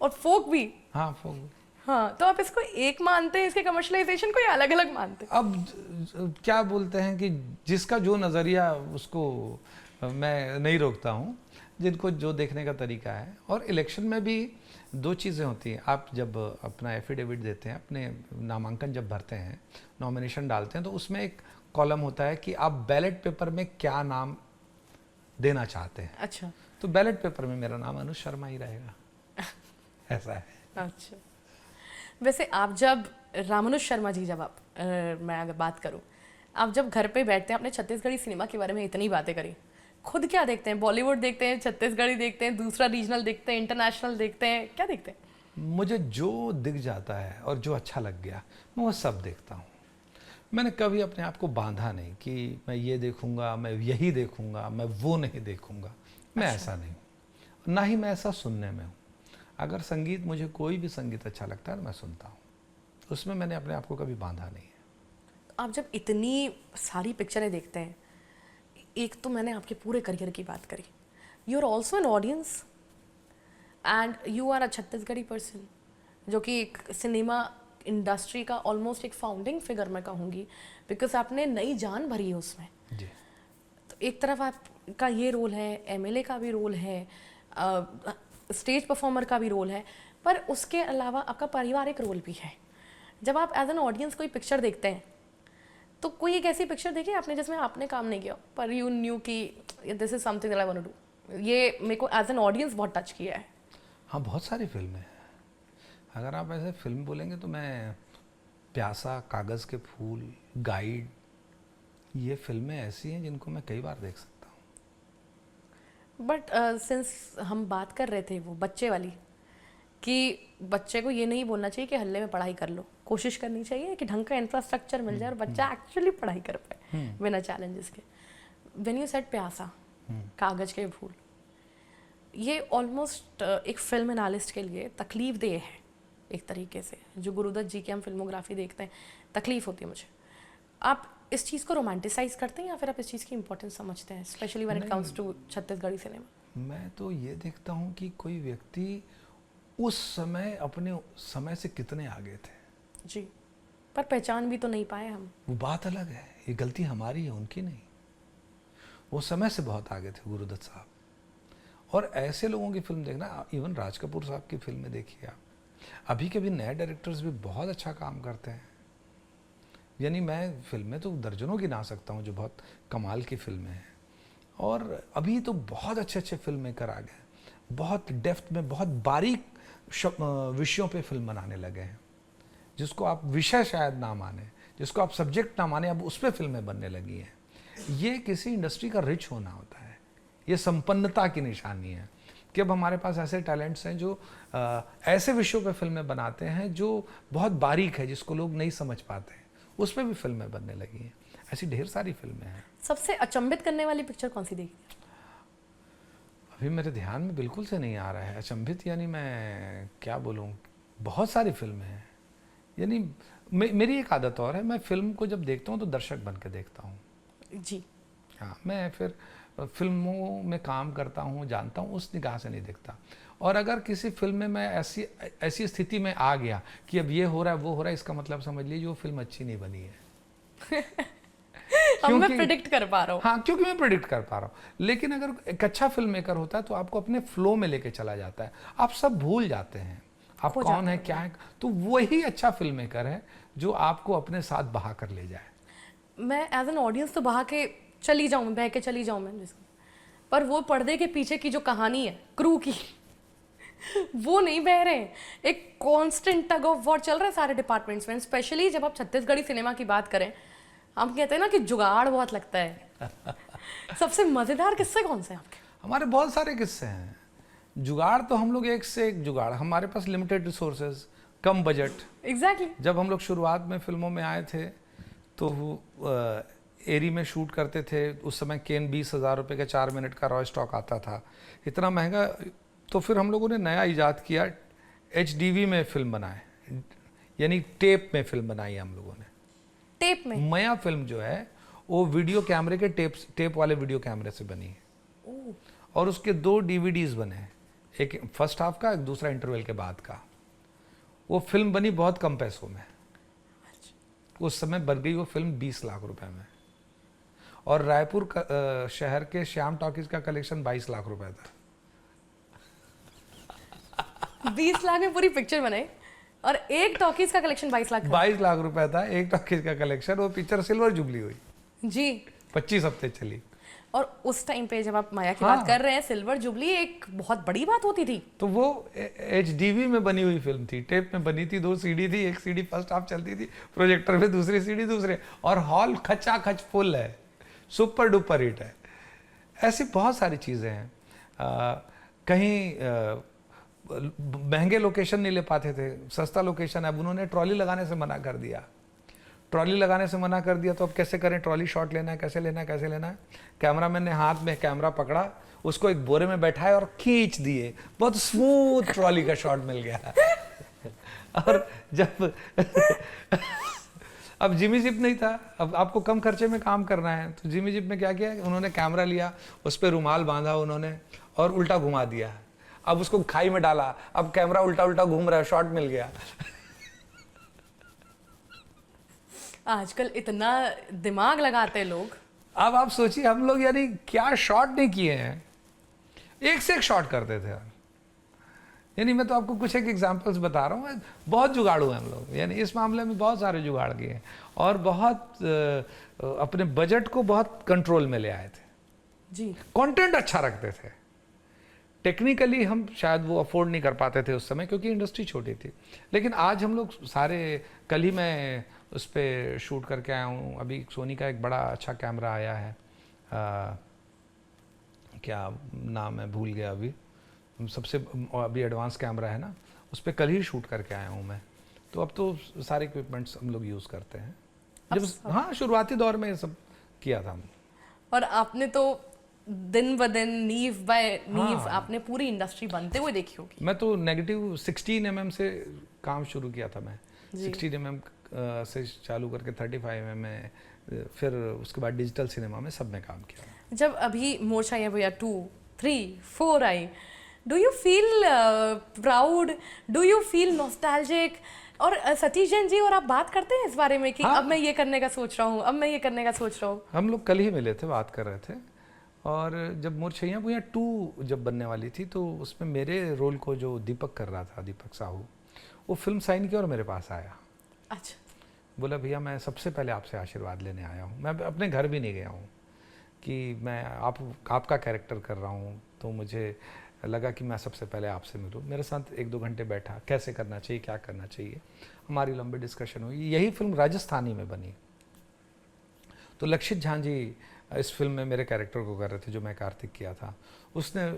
और फोक भी। हाँ फोक भी। हाँ, तो आप इसको एक मानते हैं, इसके कमर्शलाइजेशन को, या अलग अलग मानते हैं? अब क्या बोलते हैं कि जिसका जो नज़रिया, उसको मैं नहीं रोकता हूँ, जिनको जो देखने का तरीका है। और इलेक्शन में भी 2 चीज़ें होती हैं। आप जब अपना एफिडेविट देते हैं, अपने नामांकन जब भरते हैं, नॉमिनेशन डालते हैं, तो उसमें एक कॉलम होता है कि आप बैलेट पेपर में क्या नाम देना चाहते हैं। अच्छा। तो बैलेट पेपर में मेरा नाम अनुज शर्मा ही रहेगा। ऐसा है। अच्छा। वैसे आप जब रामानुज शर्मा जी, जब आप मैं अगर बात करूं, आप जब घर पे बैठते हैं, अपने छत्तीसगढ़ी सिनेमा के बारे में इतनी बातें करी, खुद क्या देखते हैं? बॉलीवुड देखते हैं, छत्तीसगढ़ी देखते हैं, दूसरा रीजनल देखते हैं, इंटरनेशनल देखते हैं, क्या देखते हैं? मुझे जो दिख जाता है और जो अच्छा लग गया मैं वो सब देखता हूँ। मैंने कभी अपने आप को बांधा नहीं कि मैं ये देखूंगा, मैं यही देखूंगा, मैं वो नहीं देखूंगा। मैं ऐसा नहीं हूँ, ना ही मैं ऐसा सुनने में हूँ। अगर संगीत, मुझे कोई भी संगीत अच्छा लगता है तो मैं सुनता हूँ, उसमें मैंने अपने आप को कभी बांधा नहीं है। आप जब इतनी सारी पिक्चरें देखते हैं, एक तो मैंने आपके पूरे करियर की बात करी, you are also an audience and you are a Chhattisgarhi person, जो कि एक सिनेमा इंडस्ट्री का ऑलमोस्ट एक फाउंडिंग फिगर मैं कहूँगी, बिकॉज आपने नई जान भरी है उसमें। जी। तो एक तरफ आपका ये रोल है, एमएलए का भी रोल है, स्टेज परफॉर्मर का भी रोल है, पर उसके अलावा आपका पारिवारिक रोल भी है। जब आप एज एन ऑडियंस कोई पिक्चर देखते हैं, तो कोई एक ऐसी पिक्चर देखी आपने जिसमें आपने काम नहीं किया पर यू न्यू कि this is something that I want to do, ये मेरे को एज एन ऑडियंस बहुत टच किया है? हाँ, बहुत सारी फिल्में हैं। अगर आप ऐसे फिल्म बोलेंगे तो मैं प्यासा, कागज़ के फूल, गाइड, ये फिल्में ऐसी हैं जिनको मैं कई बार देख सकता हूँ। बट सिंस हम बात कर रहे थे वो बच्चे वाली, कि बच्चे को ये नहीं बोलना चाहिए कि हल्ले में पढ़ाई कर लो, कोशिश करनी चाहिए कि ढंग का इंफ्रास्ट्रक्चर मिल जाए और बच्चा एक्चुअली पढ़ाई कर पाए बिना चैलेंजेस के। व्हेन यू सेड प्यासा, कागज के फूल, ये ऑलमोस्ट एक फिल्म एनालिस्ट के लिए तकलीफ देह है एक तरीके से। जो गुरुदत्त जी की हम फिल्मोग्राफी देखते हैं, तकलीफ होती है मुझे। आप इस चीज़ को रोमांटिसाइज करते हैं या फिर आप इस चीज़ की इंपॉर्टेंस समझते हैं, specially when it comes to Chhattisgarhi cinema? मैं तो ये देखता हूँ कि कोई व्यक्ति उस समय अपने समय से कितने आगे थे। जी, पर पहचान भी तो नहीं पाए हम। वो बात अलग है, ये गलती हमारी है, उनकी नहीं। वो समय से बहुत आगे थे गुरुदत्त साहब। और ऐसे लोगों की फिल्म देखना, इवन राज कपूर साहब की फिल्में देखिए आप, अभी के भी नए डायरेक्टर्स भी बहुत अच्छा काम करते हैं। यानी मैं फिल्में तो दर्जनों गिना सकता हूँ जो बहुत कमाल की फिल्में हैं। और अभी तो बहुत अच्छे अच्छे फिल्म मेकर आ गए, बहुत डेप्थ में, बहुत बारीक विषयों पे फिल्म बनाने लगे हैं। जिसको आप विषय शायद ना माने, जिसको आप सब्जेक्ट ना माने, अब उस पर फिल्में बनने लगी हैं। ये किसी इंडस्ट्री का रिच होना होता है, ये संपन्नता की निशानी है कि अब हमारे पास ऐसे टैलेंट्स हैं जो ऐसे विषयों पे फिल्में बनाते हैं जो बहुत बारीक है, जिसको लोग नहीं समझ पाते हैं, उस पर भी फिल्में बनने लगी हैं। ऐसी ढेर सारी फिल्में हैं। सबसे अचंभित करने वाली पिक्चर कौन सी देखी? अभी मेरे ध्यान में बिल्कुल से नहीं आ रहा है। अचंभित यानी मैं क्या बोलूँ, बहुत सारी फिल्में हैं। यानी मेरी एक आदत और है, मैं फिल्म को जब देखता हूँ तो दर्शक बन के देखता हूँ। जी हाँ, मैं फिर फिल्मों में काम करता हूँ, जानता हूँ, उस निगाह से नहीं देखता। और अगर किसी फिल्म में मैं ऐसी स्थिति में आ गया कि अब ये हो रहा है, वो हो रहा है, इसका मतलब समझ लीजिए वो फिल्म अच्छी नहीं बनी है। अब मैं प्रेडिक्ट कर पा रहा हूँ। हाँ, क्योंकि मैं प्रेडिक्ट कर पा रहा हूँ। लेकिन अगर एक अच्छा फिल्म मेकर होता है तो आपको अपने फ्लो में लेके चला जाता है, आप सब भूल जाते हैं आप कौन है, क्या है। तो वही अच्छा फिल्म मेकर है जो आपको अपने साथ बहा कर ले जाए। मैं एज एन ऑडियंस तो बहा के चली जाऊँ, बह के चली जाऊँ मैं, पर वो पर्दे के पीछे की जो कहानी है क्रू की वो नहीं बह रहे हैं। एक कांस्टेंट टग ऑफ वॉर चल रहा है सारे डिपार्टमेंट्स में। स्पेशली जब आप छत्तीसगढ़ी सिनेमा की बात करें, हम कहते हैं ना कि जुगाड़ बहुत लगता है। सबसे मजेदार किस्से कौन से हैं आपके? हमारे बहुत सारे किस्से हैं। जुगाड़ तो हम लोग एक से एक जुगाड़, हमारे पास लिमिटेड रिसोर्सेज, कम बजट। एग्जैक्टली। जब हम लोग शुरुआत में फिल्मों में आए थे तो एरी में शूट करते थे। उस समय केन 20,000 रुपये का 4 मिनट का रॉय स्टॉक आता था, इतना महंगा। तो फिर हम लोगों ने नया इजाद किया, HDV में फिल्म बनाए, यानी टेप में फिल्म बनाई हम लोगों ने। टेप में? मया फिल्म जो है वो वीडियो कैमरे के टेप वाले वीडियो कैमरे से बनी है। और उसके 2 DVDs बने, एक फर्स्ट हाफ का, एक दूसरा इंटरवल के बाद का। वो फिल्म बनी बहुत कम पैसों में। उस समय बन गई वो फिल्म 20 लाख रुपए में। और रायपुर शहर के श्याम टॉकीज का कलेक्शन 22 लाख रुपए था। 20 लाख में पूरी पिक्चर बनाई और एक टॉकीज का कलेक्शन 22 लाख। 22 लाख रुपए था एक टॉकीज का कलेक्शन। वो पिक्चर सिल्वर जुबली हुई जी, 25 हफ्ते चली। और उस टाइम पे जब आप माया की बात कर रहे हैं, सिल्वर जुबली एक बहुत बड़ी बात होती थी। तो वो HDV में बनी हुई फिल्म थी, टेप में बनी थी। 2 CD थी, एक CD फर्स्ट हाफ चलती थी प्रोजेक्टर पे, दूसरी CD दूसरे, और हॉल खचा खच फुल है, सुपर डुपर हिट है। ऐसी बहुत सारी चीज़ें हैं। कहीं महंगे लोकेशन नहीं ले पाते थे, सस्ता लोकेशन है, अब उन्होंने ट्रॉली लगाने से मना कर दिया। ट्रॉली लगाने से मना कर दिया तो अब कैसे करें, ट्रॉली शॉट लेना है, कैसे लेना है, कैसे लेना है। कैमरामैन ने हाथ में कैमरा पकड़ा, उसको एक बोरे में बैठाया और खींच दिए, बहुत स्मूथ ट्रॉली का शॉट मिल गया। और जब अब जिमी जिप नहीं था, अब आपको कम खर्चे में काम करना है, तो जिमी जिप में क्या किया, उन्होंने कैमरा लिया, उस पर रुमाल बांधा उन्होंने और उल्टा घुमा दिया, अब उसको खाई में डाला, अब कैमरा उल्टा उल्टा घूम रहा है, शॉट मिल गया। आजकल इतना दिमाग लगाते हैं लोग। अब आप सोचिए, हम लोग यानी क्या शॉट नहीं किए हैं, एक से एक शॉट करते थे यार। यानी मैं तो आपको कुछ एक एग्जांपल्स बता रहा हूँ, बहुत जुगाड़ू हैं हम लोग, यानी इस मामले में बहुत सारे जुगाड़ किए हैं और बहुत अपने बजट को बहुत कंट्रोल में ले आए थे जी। कंटेंट अच्छा रखते थे। टेक्निकली हम शायद वो अफोर्ड नहीं कर पाते थे उस समय क्योंकि इंडस्ट्री छोटी थी, लेकिन आज हम लोग सारे, कल ही मैं उस पर शूट करके आया हूँ, अभी सोनी का एक बड़ा अच्छा कैमरा आया है, क्या नाम है भूल गया अभी, सबसे अभी एडवांस कैमरा है ना, उस पर कल ही शूट करके आया हूँ मैं। तो अब तो सारे इक्विपमेंट्स हम लोग यूज़ करते हैं, जब हाँ शुरुआती दौर में ये सब किया था हम। और आपने तो दिन ब दिन, नींव बाय नींव, हाँ। आपने पूरी इंडस्ट्री बनते हुए देखी होगी। मैं तो नेगेटिव 16 mm से काम शुरू किया था मैं, 16 mm से चालू करके 35 mm में, फिर उसके बाद डिजिटल सिनेमा में सब में काम किया। जब अभी मोरछाइयां भैया 2, 3, 4 I, do you feel proud, do you feel nostalgic? और सतीश जैन जी और आप बात करते हैं इस बारे में कि हाँ। अब मैं ये करने का सोच रहा हूँ, अब मैं ये करने का सोच रहा हूँ? हम लोग कल ही मिले थे, बात कर रहे थे, और जब मोरछैया भुइयां 2 जब बनने वाली थी तो उसमें मेरे रोल को जो दीपक कर रहा था, दीपक साहू, वो फिल्म साइन किया और मेरे पास आया। अच्छा। बोला भैया मैं सबसे पहले आपसे आशीर्वाद लेने आया हूँ, मैं अपने घर भी नहीं गया हूँ कि मैं आपका कैरेक्टर कर रहा हूँ, तो मुझे लगा कि मैं सबसे पहले आपसे मिलूँ। मेरे साथ 1-2 घंटे बैठा, कैसे करना चाहिए, क्या करना चाहिए, हमारी लंबी डिस्कशन हुई। यही फिल्म राजस्थानी में बनी, तो लक्षित झा जी इस फिल्म में मेरे कैरेक्टर को कर रहे थे जो मैं कार्तिक किया था।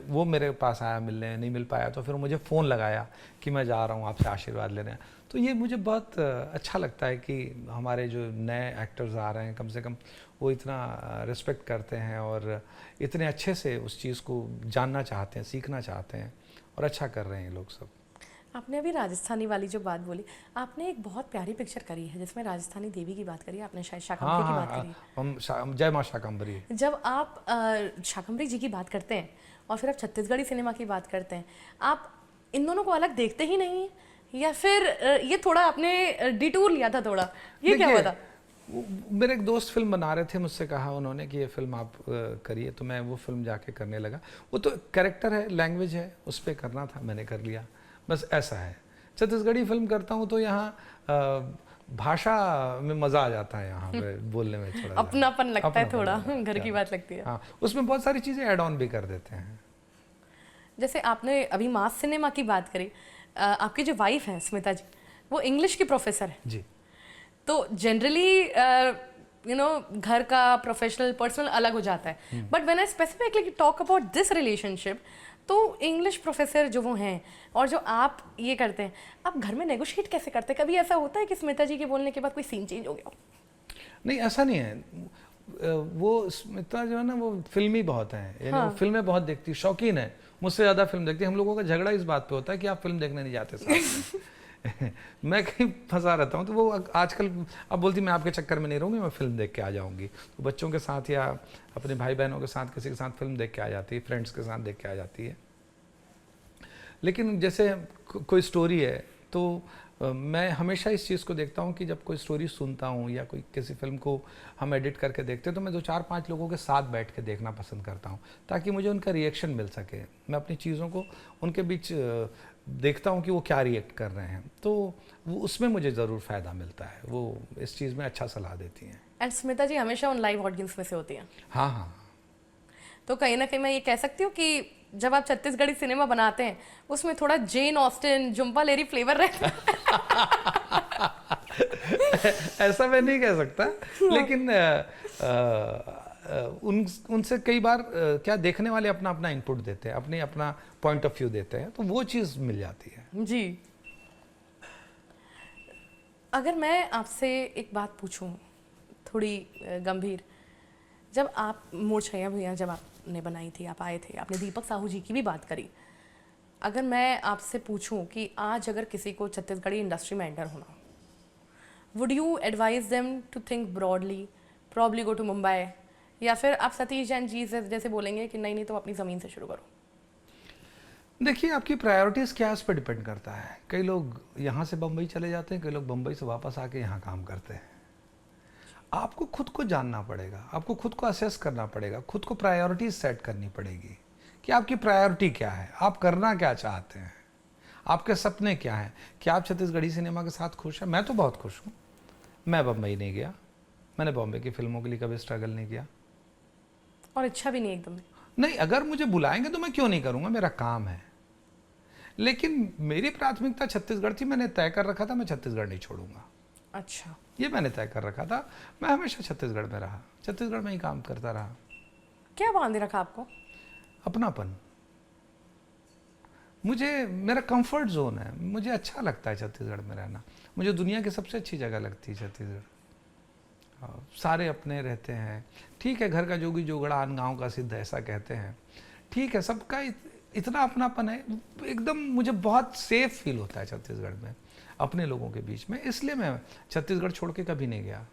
वो मेरे पास आया मिलने, नहीं मिल पाया तो फिर मुझे फ़ोन लगाया कि मैं जा रहा हूँ आपसे आशीर्वाद लेने। तो ये मुझे बहुत अच्छा लगता है कि हमारे जो नए एक्टर्स आ रहे हैं, कम से कम वो इतना रिस्पेक्ट करते हैं और इतने अच्छे से उस चीज़ को जानना चाहते हैं, सीखना चाहते हैं, और अच्छा कर रहे हैं ये लोग सब। आपने अभी राजस्थानी वाली जो बात बोली, आपने एक बहुत प्यारी पिक्चर करी है जिसमें राजस्थानी देवी की बात करी, आपने शायद शाकंभरी की बात करी। हम जय माँ शाकंभरी। जब आप शाकंभरी जी की बात करते हैं और फिर आप छत्तीसगढ़ी सिनेमा की बात करते हैं, आप इन दोनों को अलग देखते ही नहीं हैं, या फिर ये थोड़ा आपने डिटूर लिया था थोड़ा, ये क्या हुआ था? मेरे एक दोस्त फिल्म बना रहे थे, मुझसे कहा उन्होंने कि ये फिल्म आप करिए, तो मैं वो फिल्म जाके करने लगा। वो तो कैरेक्टर है, लैंग्वेज है, उस पर करना था, मैंने कर लिया, बस ऐसा है। छत्तीसगढ़ी फिल्म करता हूँ तो यहाँ भाषा में मज़ा आ जाता है, यहाँ पे बोलने में थोड़ा अपनापन लगता है, थोड़ा अपनापन घर की बात लगती है। हाँ, उसमें बहुत सारी चीज़ें ऐड ऑन भी कर देते हैं। जैसे आपने अभी मास सिनेमा की बात करी, आपकी जो वाइफ है स्मिता जी, वो इंग्लिश की प्रोफेसर है जी। तो जनरली घर का प्रोफेशनल पर्सनल अलग हो जाता है, but when I specifically talk about this relationship, तो इंग्लिश प्रोफेसर जो वो हैं और जो आप ये करते हैं, आप घर में नेगोशिएट कैसे करते हैं? कभी ऐसा होता है कि स्मिता जी के बोलने के बाद कोई सीन चेंज हो गया हो? नहीं, ऐसा नहीं है। वो स्मिता जो है ना, वो फिल्मी बहुत है, यानी हाँ। वो फिल्में बहुत देखती, शौकीन है, मुझसे ज़्यादा फिल्म देखती है। हम लोगों का झगड़ा इस बात पे होता है कि आप फिल्म देखने नहीं जाते साथ में। मैं कहीं फंसा रहता हूँ तो वो आजकल अब बोलती मैं आपके चक्कर में नहीं रहूँगी, मैं फिल्म देख के आ जाऊँगी। तो बच्चों के साथ या अपने भाई बहनों के साथ, किसी के साथ फिल्म देख के आ जाती है, फ्रेंड्स के साथ देख के आ जाती है। लेकिन जैसे कोई स्टोरी है तो मैं हमेशा इस चीज़ को देखता हूँ कि जब कोई स्टोरी सुनता हूँ या कोई किसी फिल्म को हम एडिट करके देखते हैं तो मैं 2-4-5 लोगों के साथ बैठ के देखना पसंद करता हूँ, ताकि मुझे उनका रिएक्शन मिल सके। मैं अपनी चीज़ों को उनके बीच देखता हूँ कि वो क्या रिएक्ट कर रहे हैं, तो वो उसमें मुझे ज़रूर फ़ायदा मिलता है। वो इस चीज़ में अच्छा सलाह देती हैं। एंड स्मिता जी हमेशा उन लाइव ऑडियंस में से होती हैं। हाँ हाँ। तो कहीं ना कहीं मैं ये कह सकती हूँ कि जब आप छत्तीसगढ़ी सिनेमा बनाते हैं उसमें थोड़ा जेन ऑस्टिन, झुम्पा लेरी फ्लेवर रहता है। ऐसा मैं नहीं कह सकता, लेकिन उनसे कई बार क्या देखने वाले अपना अपना इनपुट देते हैं, अपना पॉइंट ऑफ व्यू देते हैं, तो वो चीज़ मिल जाती है। जी। अगर मैं आपसे एक बात पूछूं थोड़ी गंभीर, जब आप मूर्छैया भुइयां जब आपने बनाई थी, आप आए थे, आपने दीपक साहू जी की भी बात करी, अगर मैं आपसे पूछूं कि आज अगर किसी को छत्तीसगढ़ी इंडस्ट्री में एंटर होना, would you advise them to think broadly, probably go to Mumbai, या फिर आप सतीश जैन जी जैसे बोलेंगे कि नहीं नहीं तो अपनी ज़मीन से शुरू करो? देखिए, आपकी प्रायोरिटीज़ क्या है उस पर डिपेंड करता है। कई लोग यहाँ से बम्बई चले जाते हैं, कई लोग बम्बई से वापस आके यहाँ काम करते हैं। आपको खुद को जानना पड़ेगा, आपको खुद को असेस करना पड़ेगा, खुद को प्रायोरिटीज सेट करनी पड़ेगी कि आपकी प्रायोरिटी क्या है, आप करना क्या चाहते हैं, आपके सपने क्या हैं। क्या आप छत्तीसगढ़ी सिनेमा के साथ खुश हैं? मैं तो बहुत खुश हूँ। मैं बम्बई नहीं गया, मैंने बॉम्बे की फिल्मों के लिए कभी स्ट्रगल नहीं किया, और इच्छा भी नहीं एकदम। नहीं, अगर मुझे बुलाएंगे तो मैं क्यों नहीं करूँगा, मेरा काम है। लेकिन मेरी प्राथमिकता छत्तीसगढ़ थी, मैंने तय कर रखा था मैं छत्तीसगढ़ नहीं छोड़ूंगा। अच्छा। ये मैंने तय कर रखा था, मैं हमेशा छत्तीसगढ़ में रहा, छत्तीसगढ़ में ही काम करता रहा। क्या बांधे रखा आपको? अपनापन। मुझे, मेरा कंफर्ट जोन है, मुझे अच्छा लगता है छत्तीसगढ़ में रहना। मुझे दुनिया की सबसे अच्छी जगह लगती है छत्तीसगढ़। सारे अपने रहते हैं, ठीक है, घर का जोगी जोगड़ा अन गाँव का सिद्ध, ऐसा कहते हैं, ठीक है, सबका इतना अपनापन है, एकदम मुझे बहुत सेफ फील होता है छत्तीसगढ़ में अपने लोगों के बीच में। इसलिए मैं छत्तीसगढ़ छोड़ के कभी नहीं गया।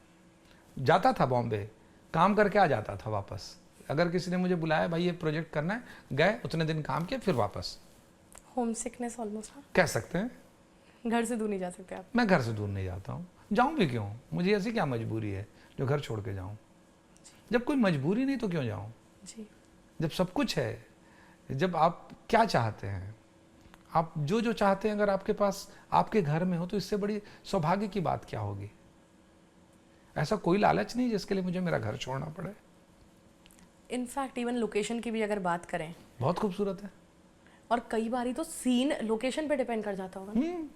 जाता था बॉम्बे, काम करके आ जाता था वापस। अगर किसी ने मुझे बुलाया, भाई ये प्रोजेक्ट करना है, गए, उतने दिन काम किया, फिर वापस। होम सिकनेस ऑलमोस्ट कह सकते हैं। घर से दूर नहीं जा सकते आप? मैं घर से दूर नहीं जाता हूँ, जाऊँ भी क्यों, मुझे ऐसी क्या मजबूरी है जो घर छोड़ के जाऊँ। जब कोई मजबूरी नहीं तो क्यों जाऊँ जी। जब सब कुछ है। जब आप क्या चाहते हैं, आप जो जो चाहते हैं अगर आपके पास आपके घर में हो, तो इससे बड़ी सौभाग्य की बात क्या होगी। ऐसा कोई लालच नहीं जिसके लिए मुझे मेरा घर छोड़ना पड़े। इनफैक्ट इवन लोकेशन की भी अगर बात करें, बहुत खूबसूरत है, और कई बारी तो सीन लोकेशन पे डिपेंड कर जाता होगा ना?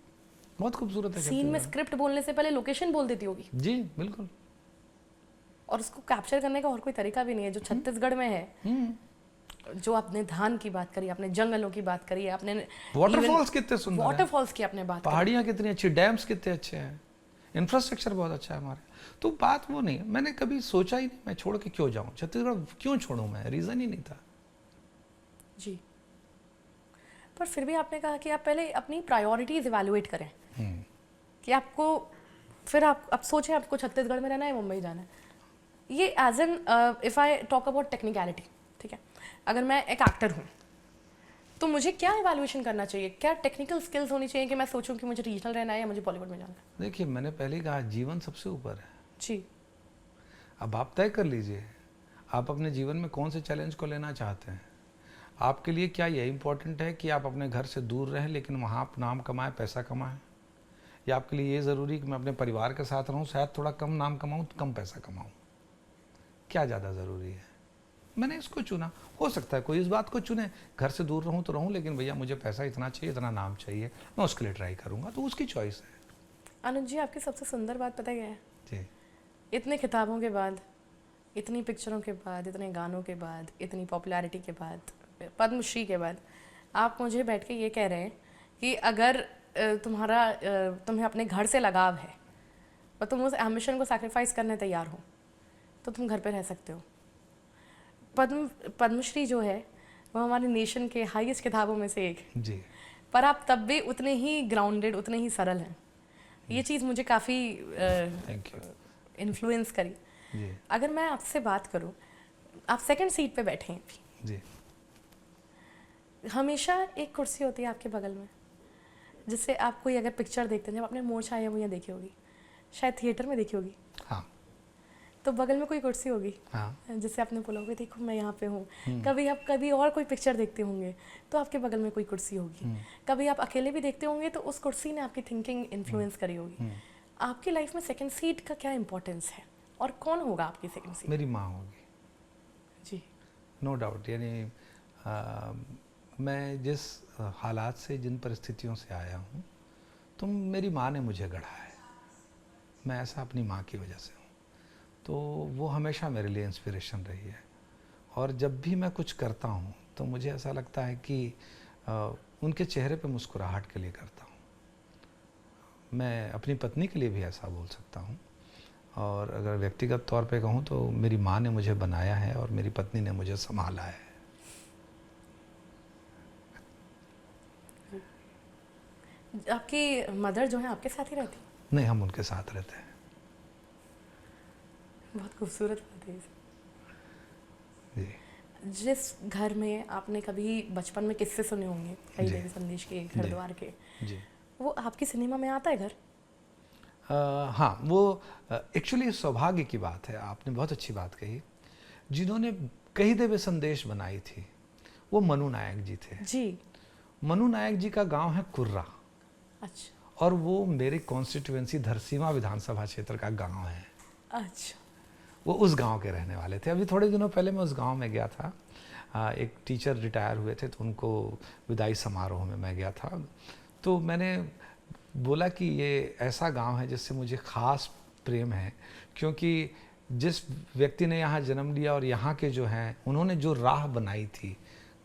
बहुत खूबसूरत है। सीन में स्क्रिप्ट बोलने से पहले लोकेशन बोल देती होगी। जी बिल्कुल। और उसको कैप्चर करने का और कोई तरीका भी नहीं है। जो छत्तीसगढ़ में है, जो आपने धान की बात करी, आपने जंगलों की बात करी, आपने वाटरफॉल्स कितने सुंदर हैं, वाटरफॉल्स की आपने बात करी, पहाड़ियाँ कितनी अच्छी, डैम्स कितने अच्छे हैं, इंफ्रास्ट्रक्चर बहुत अच्छा है हमारे। तो बात वो नहीं, मैंने कभी सोचा ही नहीं मैं छोड़ के क्यों जाऊँ छत्तीसगढ़, क्यों छोड़ूं मैं, रीज़न ही नहीं था। जी। पर फिर भी आपने कहा कि आप पहले अपनी प्रायोरिटीज इवैल्यूएट करें, कि आपको फिर आप सोचें आपको छत्तीसगढ़ में रहना है, मुंबई जाना है। ये as an if I talk about technicality, ठीक है, अगर मैं एक एक्टर हूँ तो मुझे क्या इवैल्यूएशन करना चाहिए, क्या टेक्निकल स्किल्स होनी चाहिए कि मैं सोचूं कि मुझे रीजनल रहना है या मुझे बॉलीवुड में जाना है? देखिए, मैंने पहले ही कहा, जीवन सबसे ऊपर है। जी। अब आप तय कर लीजिए, आप अपने जीवन में कौन से चैलेंज को लेना चाहते हैं। आपके लिए क्या ये इम्पोर्टेंट है कि आप अपने घर से दूर रहें लेकिन वहाँ आप नाम कमाएं, पैसा कमाएं, या आपके लिए ये ज़रूरी कि मैं अपने परिवार के साथ रहूँ, शायद थोड़ा कम नाम कमाऊँ तो कम पैसा कमाऊँ, क्या ज़्यादा ज़रूरी है। मैंने इसको चुना। हो सकता है कोई इस बात को चुने, घर से दूर रहूँ तो रहूँ, लेकिन भैया मुझे पैसा इतना चाहिए, इतना नाम चाहिए, मैं उसके लिए ट्राई करूँगा, तो उसकी चॉइस है। अनुज जी, आपकी सबसे सुंदर बात पता क्या है? जी। इतने किताबों के बाद, इतनी पिक्चरों के बाद, इतने गानों के बाद, इतनी पॉपुलैरिटी के बाद, पद्मश्री के बाद, आप मुझे बैठ के ये कह रहे हैं कि अगर तुम्हें अपने घर से लगाव है और तुम उस एम्बिशन को सैक्रिफाइस करने तैयार हो तो तुम घर पे रह सकते हो। पद्मश्री जो है वो हमारे नेशन के हाईएस्ट किताबों में से एक है। जी। पर आप तब भी उतने ही ग्राउंडेड, उतने ही सरल हैं। ये चीज़ मुझे काफ़ी इन्फ्लुएंस करी। जी। अगर मैं आपसे बात करूं, आप सेकंड सीट पे बैठे हैं अभी, जी। हमेशा एक कुर्सी होती है आपके बगल में, जिससे आप कोई अगर पिक्चर देखते हैं, जब आपने मूर्छाया भुइयां देखी होगी, शायद थिएटर में देखी होगी, हाँ। तो बगल में कोई कुर्सी होगी, हाँ। जिससे आपने बोला होगा देखो मैं यहाँ पे हूँ। कभी आप कभी और कोई पिक्चर देखते होंगे तो आपके बगल में कोई कुर्सी होगी। कभी आप अकेले भी देखते होंगे तो उस कुर्सी ने आपकी थिंकिंग इन्फ्लुएंस करी होगी। आपकी लाइफ में सेकंड सीट का क्या इंपॉर्टेंस है और कौन होगा आपकी सेकंड सीट? मेरी माँ होगी जी। No doubt. यानी मैं जिस हालात से, जिन परिस्थितियों से आया हूँ, तो मेरी माँ ने मुझे गढ़ा है। मैं ऐसा अपनी माँ की वजह से हूँ। तो वो हमेशा मेरे लिए इंस्पिरेशन रही है। और जब भी मैं कुछ करता हूँ तो मुझे ऐसा लगता है कि उनके चेहरे पे मुस्कुराहट के लिए करता हूँ। मैं अपनी पत्नी के लिए भी ऐसा बोल सकता हूँ, और अगर व्यक्तिगत तौर पे कहूँ तो मेरी माँ ने मुझे बनाया है और मेरी पत्नी ने मुझे संभाला है। आपकी मदर जो है आपके साथ ही रहती? नहीं, हम उनके साथ रहते हैं। बहुत खूबसूरत बात है ये। जी। जिस घर में आपने कभी बचपन में किस्से सुने होंगे कई जी। देवी संदेश के, घर जी। द्वार के, जी। वो आपकी सिनेमा में आता है घर? हाँ, वो एक्चुअली सौभाग्य की बात है। आपने बहुत अच्छी बात कही। जिन्होंने कई देवी संदेश बनाई थी वो मनु नायक जी थे। जी। मनु नायक जी का गांव है कुर्रा, अच्छा। और वो मेरी कॉन्स्टिट्यूएंसी धरसीवां विधानसभा क्षेत्र का गांव है। अच्छा। वो उस गांव के रहने वाले थे। अभी थोड़े दिनों पहले मैं उस गांव में गया था। एक टीचर रिटायर हुए थे तो उनको विदाई समारोह में मैं गया था। तो मैंने बोला कि ये ऐसा गांव है जिससे मुझे ख़ास प्रेम है, क्योंकि जिस व्यक्ति ने यहाँ जन्म लिया और यहाँ के जो हैं उन्होंने जो राह बनाई थी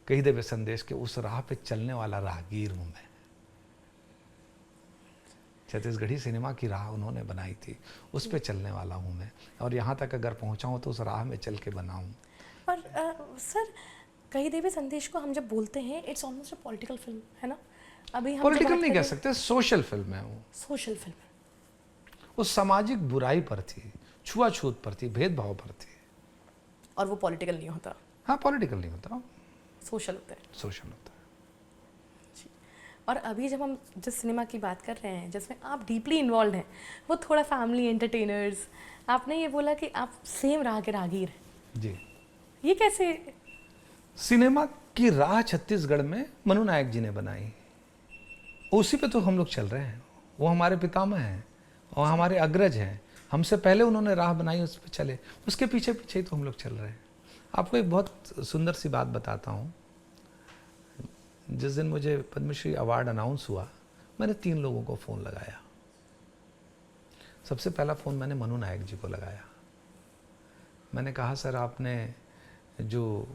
कई देवी संदेश के, उस राह पे चलने वाला राहगीर हूँ मैं। छत्तीसगढ़ी सिनेमा की राह उन्होंने बनाई थी, उस पे चलने वाला हूँ मैं, और यहाँ तक अगर पहुँचा हूँ तो उस राह में चल के बना हूँ। और सर, कई देवी संदेश को हम जब बोलते हैं it's almost a political film, है ना? अभी हम पॉलिटिकल नहीं कह सकते, सोशल फिल्म है वो। Social film. वो सामाजिक बुराई पर थी, छुआछूत पर थी, भेदभाव पर थी। और वो पॉलिटिकल नहीं होता, हाँ, पॉलिटिकल नहीं होता, सोशल होता है। सोशल होता है। और अभी जब हम जिस सिनेमा की बात कर रहे हैं जिसमें आप डीपली इन्वॉल्व हैं, वो थोड़ा फैमिली एंटरटेनर्स, आपने ये बोला कि आप सेम राह के राहगीर हैं। जी। ये कैसे? सिनेमा की राह छत्तीसगढ़ में मनु नायक जी ने बनाई, उसी पे तो हम लोग चल रहे हैं। वो हमारे पितामह हैं और हमारे अग्रज हैं। हमसे पहले उन्होंने राह बनाई, उस पर चले, उसके पीछे पीछे ही तो हम लोग चल रहे हैं। आपको एक बहुत सुंदर सी बात बताता हूँ। जिस दिन मुझे पद्मश्री अवार्ड अनाउंस हुआ, मैंने 3 लोगों को फ़ोन लगाया। सबसे पहला फ़ोन मैंने मनु नायक जी को लगाया। मैंने कहा, सर आपने जो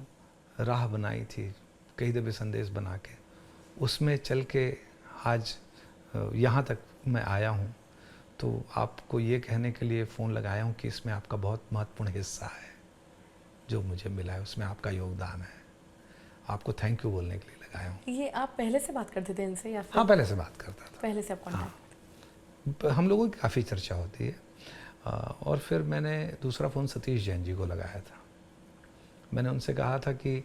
राह बनाई थी कई देवी संदेश बना के, उसमें चल के आज यहाँ तक मैं आया हूँ, तो आपको ये कहने के लिए फ़ोन लगाया हूँ कि इसमें आपका बहुत महत्वपूर्ण हिस्सा है। जो मुझे मिला है उसमें आपका योगदान है। आपको थैंक यू बोलने के लिए लगाया हूँ। ये आप पहले से बात करते थे इनसे या फिर? हाँ, पहले से बात करता था। पहले से आप कॉन्टैक्ट? हम लोगों की काफ़ी चर्चा होती है। और फिर मैंने दूसरा फ़ोन सतीश जैन जी को लगाया था। मैंने उनसे कहा था कि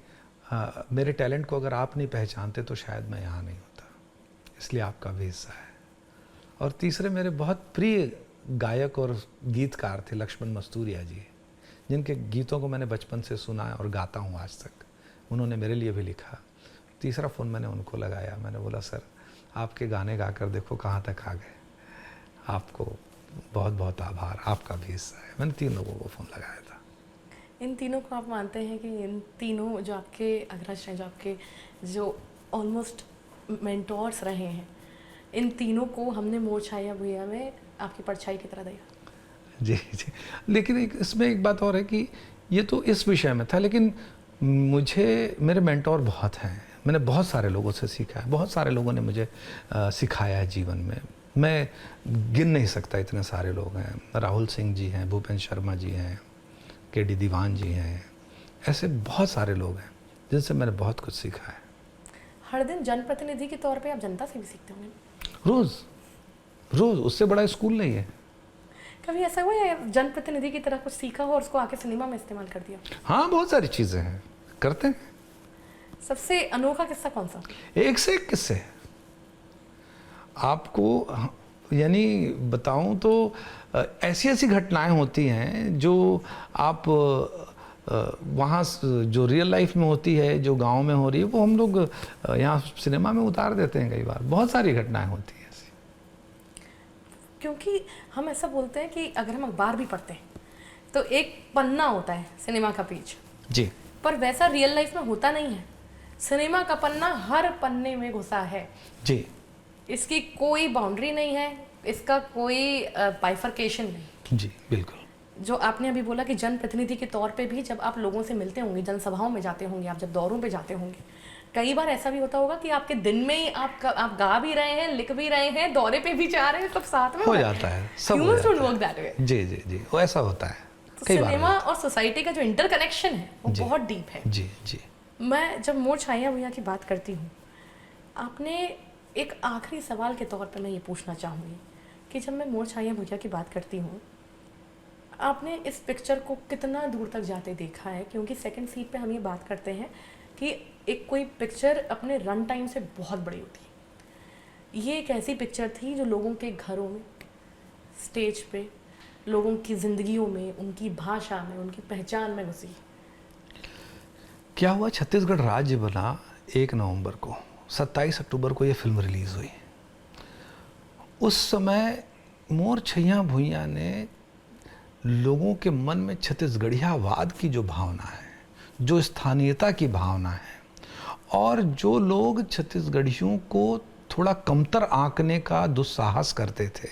मेरे टैलेंट को अगर आप नहीं पहचानते तो शायद मैं यहाँ नहीं होता, इसलिए आपका भी हिस्सा है। और तीसरे मेरे बहुत प्रिय गायक और गीतकार थे लक्ष्मण मस्तूरिया जी, जिनके गीतों को मैंने बचपन से सुना और गाता हूँ आज तक। उन्होंने मेरे लिए भी लिखा। तीसरा फ़ोन मैंने उनको लगाया। मैंने बोला, सर आपके गाने गाकर देखो कहाँ तक आ गए, आपको बहुत बहुत आभार, आपका भी हिस्सा है। मैंने 3 लोगों को फ़ोन लगाया था। इन तीनों को आप मानते हैं कि इन तीनों जो आपके अग्रज हैं, जो आपके जो ऑलमोस्ट मेंटोर्स रहे हैं, इन तीनों को हमने मोर छाया भुइयां में आपकी परछाई की तरह देखा? जी जी। लेकिन इसमें एक बात और है कि ये तो इस विषय में था, लेकिन मुझे मेरे मेंटोर बहुत हैं। मैंने बहुत सारे लोगों से सीखा है, बहुत सारे लोगों ने मुझे सिखाया है जीवन में। मैं गिन नहीं सकता, इतने सारे लोग हैं। राहुल सिंह जी हैं, भूपेंद्र शर्मा जी हैं, के.डी. दीवान जी हैं, ऐसे बहुत सारे लोग हैं जिनसे मैंने बहुत कुछ सीखा है। हर दिन जनप्रतिनिधि के तौर पे आप जनता से भी सीखते होंगे? रोज़, उससे बड़ा स्कूल नहीं है। कभी ऐसा हुआ है जनप्रतिनिधि की तरह कुछ सीखा हो और उसको आके सिनेमा में इस्तेमाल कर दिया? हाँ, बहुत सारी चीज़ें हैं, करते हैं। सबसे अनोखा किस्सा कौन सा? एक से एक किस्से आपको यानी बताऊं तो ऐसी ऐसी घटनाएं होती हैं जो आप वहाँ जो रियल लाइफ में होती है, जो गांव में हो रही है, वो हम लोग यहाँ सिनेमा में उतार देते हैं। कई बार बहुत सारी घटनाएं होती हैं ऐसी। क्योंकि हम ऐसा बोलते हैं कि अगर हम अखबार भी पढ़ते हैं तो एक पन्ना होता है सिनेमा का पेज जी, पर वैसा रियल लाइफ में होता नहीं है। सिनेमा का पन्ना हर पन्ने में घुसा है जी, इसकी कोई बाउंड्री नहीं है, इसका कोई बाइफरकेशन नहीं। जी, बिल्कुल। जो आपने अभी बोला कि जनप्रतिनिधि के तौर पे भी जब आप लोगों से मिलते होंगे, जनसभाओं में जाते होंगे, आप जब दौरों पे जाते होंगे, कई बार ऐसा भी होता होगा कि आपके दिन में ही आप गा भी रहे हैं, लिख भी रहे हैं, दौरे पे भी जा रहे हैं, सब साथ में हो जाता है, सब हो Humans don't जाता work that way. है। जी जी जी, वो ऐसा होता है तो कई बार सिनेमा होता और सोसाइटी का जो इंटरकनेक्शन है वो जी। बहुत डीप है। है। जी जी मैं जब मोर छाया भैया की बात करती हूँ, आपने एक आखिरी सवाल के तौर पर मैं ये पूछना चाहूँगी कि जब मैं मोर छाया भैया की बात करती हूँ, आपने इस पिक्चर को कितना दूर तक जाते देखा है? क्योंकि सेकंड सीट पे हम ये बात करते हैं कि एक कोई पिक्चर अपने रन टाइम से बहुत बड़ी होती है। ये एक ऐसी पिक्चर थी जो लोगों के घरों में, स्टेज पे, लोगों की ज़िंदगियों में, उनकी भाषा में, उनकी पहचान में घुसी। क्या हुआ, छत्तीसगढ़ राज्य बना 1 नवंबर को, 27 अक्टूबर को ये फिल्म रिलीज़ हुई। उस समय मोर छैया भुइयां ने लोगों के मन में छत्तीसगढ़ियावाद की जो भावना है, जो स्थानीयता की भावना है, और जो लोग छत्तीसगढ़ियों को थोड़ा कमतर आंकने का दुस्साहस करते थे,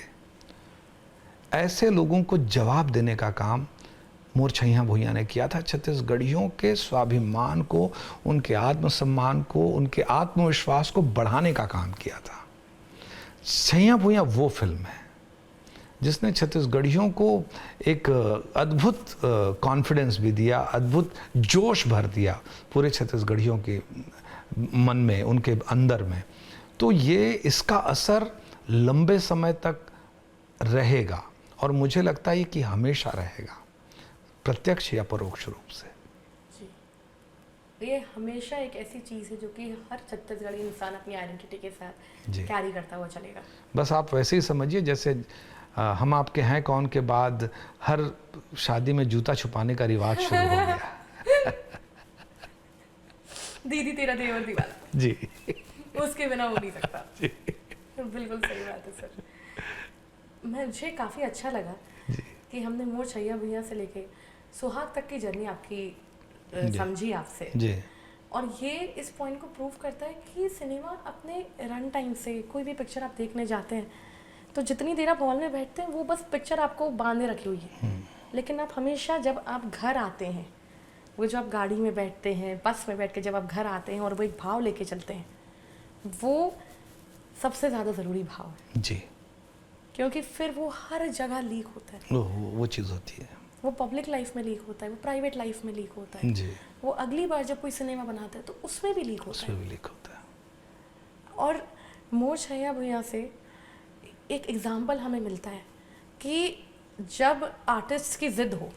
ऐसे लोगों को जवाब देने का काम मोर छैया भुइयां ने किया था। छत्तीसगढ़ियों के स्वाभिमान को, उनके आत्मसम्मान को, उनके आत्मविश्वास को बढ़ाने का काम किया था। छैया भुइयां वो फिल्म है जिसने छत्तीसगढ़ियों को एक अद्भुत कॉन्फिडेंस भी दिया, अद्भुत जोश भर दिया पूरे छत्तीसगढ़ियों के मन में, उनके अंदर में। तो ये इसका असर लंबे समय तक रहेगा और मुझे लगता है कि हमेशा रहेगा, प्रत्यक्ष या परोक्ष रूप से। जी, ये हमेशा एक ऐसी चीज़ है जो कि हर छत्तीसगढ़ी इंसान अपनी आइडेंटिटी के साथ जी। कैरी करता हुआ चलेगा। बस आप वैसे ही समझिए जैसे हम आपके हैं कौन के बाद हर शादी में जूता छुपाने का रिवाज शुरू हो गया। दीदी तेरा देवर दीवाना, जी उसके बिना हो नहीं सकता। बिल्कुल सही बात है सर। मुझे काफ़ी अच्छा लगा कि हमने मोर छैया भैया से लेके सुहाग तक की जर्नी आपकी समझी आपसे, जी और ये इस पॉइंट को प्रूव करता है कि सिनेमा अपने रन टाइम से, कोई भी पिक्चर आप देखने जाते हैं तो जितनी देर आप हॉल में बैठते हैं वो बस पिक्चर आपको बांधे रखी हुई है, लेकिन आप हमेशा जब आप घर आते हैं, वो जो आप गाड़ी में बैठते हैं, बस में बैठ के जब आप घर आते हैं और वो एक भाव लेके चलते हैं, वो सबसे ज़्यादा ज़रूरी भाव है। जी, क्योंकि फिर वो हर जगह लीक होता है। वो चीज़ होती है, वो पब्लिक लाइफ में लीक होता है, वो प्राइवेट लाइफ में लीक होता है, जी, वो अगली बार जब कोई सिनेमा बनाता है तो उसमें भी लीक होता है। उसमें भी लीक होता है। और मोर छैया भैया से एक एग्जाम्पल हमें मिलता है कि जब आर्टिस्ट की ज़िद हो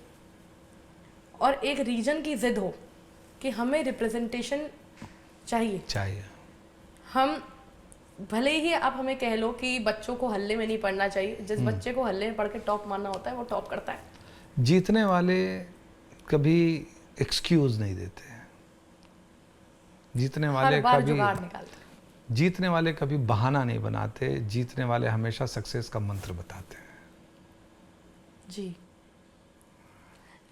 और एक रीजन की ज़िद हो कि हमें रिप्रेजेंटेशन चाहिए, हम भले ही आप हमें कह लो कि बच्चों को हल्ले में नहीं पढ़ना चाहिए, जिस बच्चे को हल्ले में पढ़ के टॉप मारना होता है वो टॉप करता है। जीतने वाले कभी एक्सक्यूज नहीं देते हैं, जीतने वाले हर बार कभी जुगाड़ निकालते हैं। जीतने वाले कभी बहाना नहीं बनाते, जीतने वाले हमेशा सक्सेस का मंत्र बताते हैं। जी,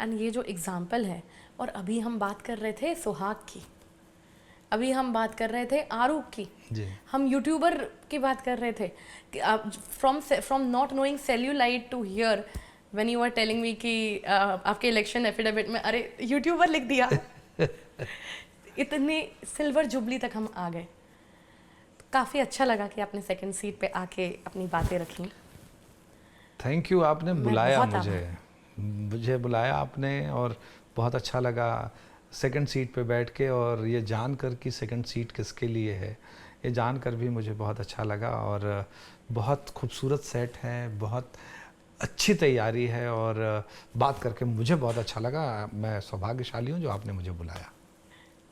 एंड ये जो एग्जाम्पल है, और अभी हम बात कर रहे थे सुहाग की, अभी हम बात कर रहे थे आरूख की, जी, हम यूट्यूबर की बात कर रहे थे कि from not knowing celluloid to hear when you are telling me कि आपके इलेक्शन एफिडेविट में अरे यूट्यूबर लिख दिया। इतनी सिल्वर जुबली तक हम आ गए। काफ़ी अच्छा लगा कि आपने सेकंड सीट पे आके अपनी बातें रखी। थैंक यू, आपने मैं बुलाया बहुत मुझे बुलाया आपने, और बहुत अच्छा लगा सेकंड सीट पे बैठ के, और ये जानकर कि सेकंड सीट किसके लिए है, ये जानकर भी मुझे बहुत अच्छा लगा। और बहुत खूबसूरत सेट है, बहुत अच्छी तैयारी है, और बात करके मुझे बहुत अच्छा लगा। मैं सौभाग्यशाली हूँ जो आपने मुझे बुलाया।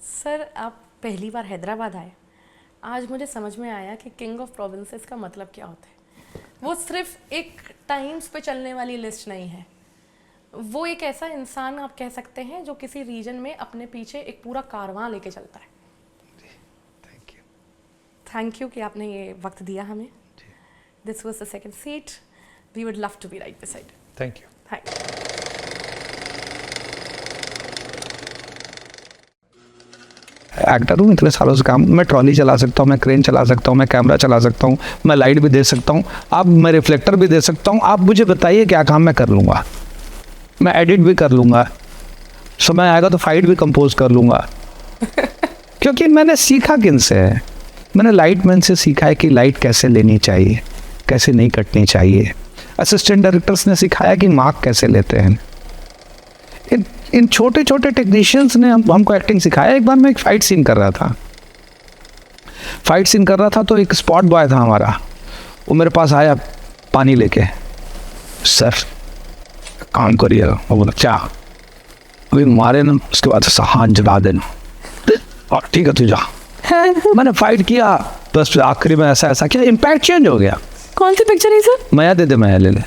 सर, आप पहली बार हैदराबाद आए, आज मुझे समझ में आया कि किंग ऑफ प्रोविंसेस का मतलब क्या होता है। वो सिर्फ एक टाइम्स पे चलने वाली लिस्ट नहीं है, वो एक ऐसा इंसान आप कह सकते हैं जो किसी रीजन में अपने पीछे एक पूरा कारवां लेके चलता है। थैंक यू कि आपने ये वक्त दिया हमें। This was the second seat, we would love to be right beside. Thank you. Actor हूँ, इतने सालों से काम, मैं ट्रॉली चला सकता हूँ, मैं क्रेन चला सकता हूँ, मैं कैमरा चला सकता हूँ, मैं लाइट भी दे सकता हूँ, आप मैं रिफ्लेक्टर भी दे सकता हूँ। आप मुझे बताइए क्या काम मैं कर लूँगा। मैं एडिट भी कर लूँगा, समय आएगा तो फाइट भी कंपोज कर लूँगा। क्योंकि मैंने सीखा किन से है, मैंने लाइट मैन से सीखा है कि लाइट कैसे लेनी चाहिए, कैसे नहीं कटनी चाहिए। असिस्टेंट डायरेक्टर्स ने सिखाया कि मार्क कैसे लेते हैं। इन छोटे छोटे टेक्नीशियंस ने हमको एक्टिंग सिखाया। एक बार मैं एक फ़ाइट सीन कर रहा था तो एक स्पॉट बॉय था हमारा, वो मेरे पास आया पानी लेके, सर काम करिए। वो बोला क्या, अभी मारे ना, उसके बाद हाथ जला देना, और ठीक है तू जा। मैंने फाइट किया, बस आखिरी में ऐसा किया, इम्पैक्ट चेंज हो गया। कौन सी पिक्चर है सर? माया दे दे माया ले ले।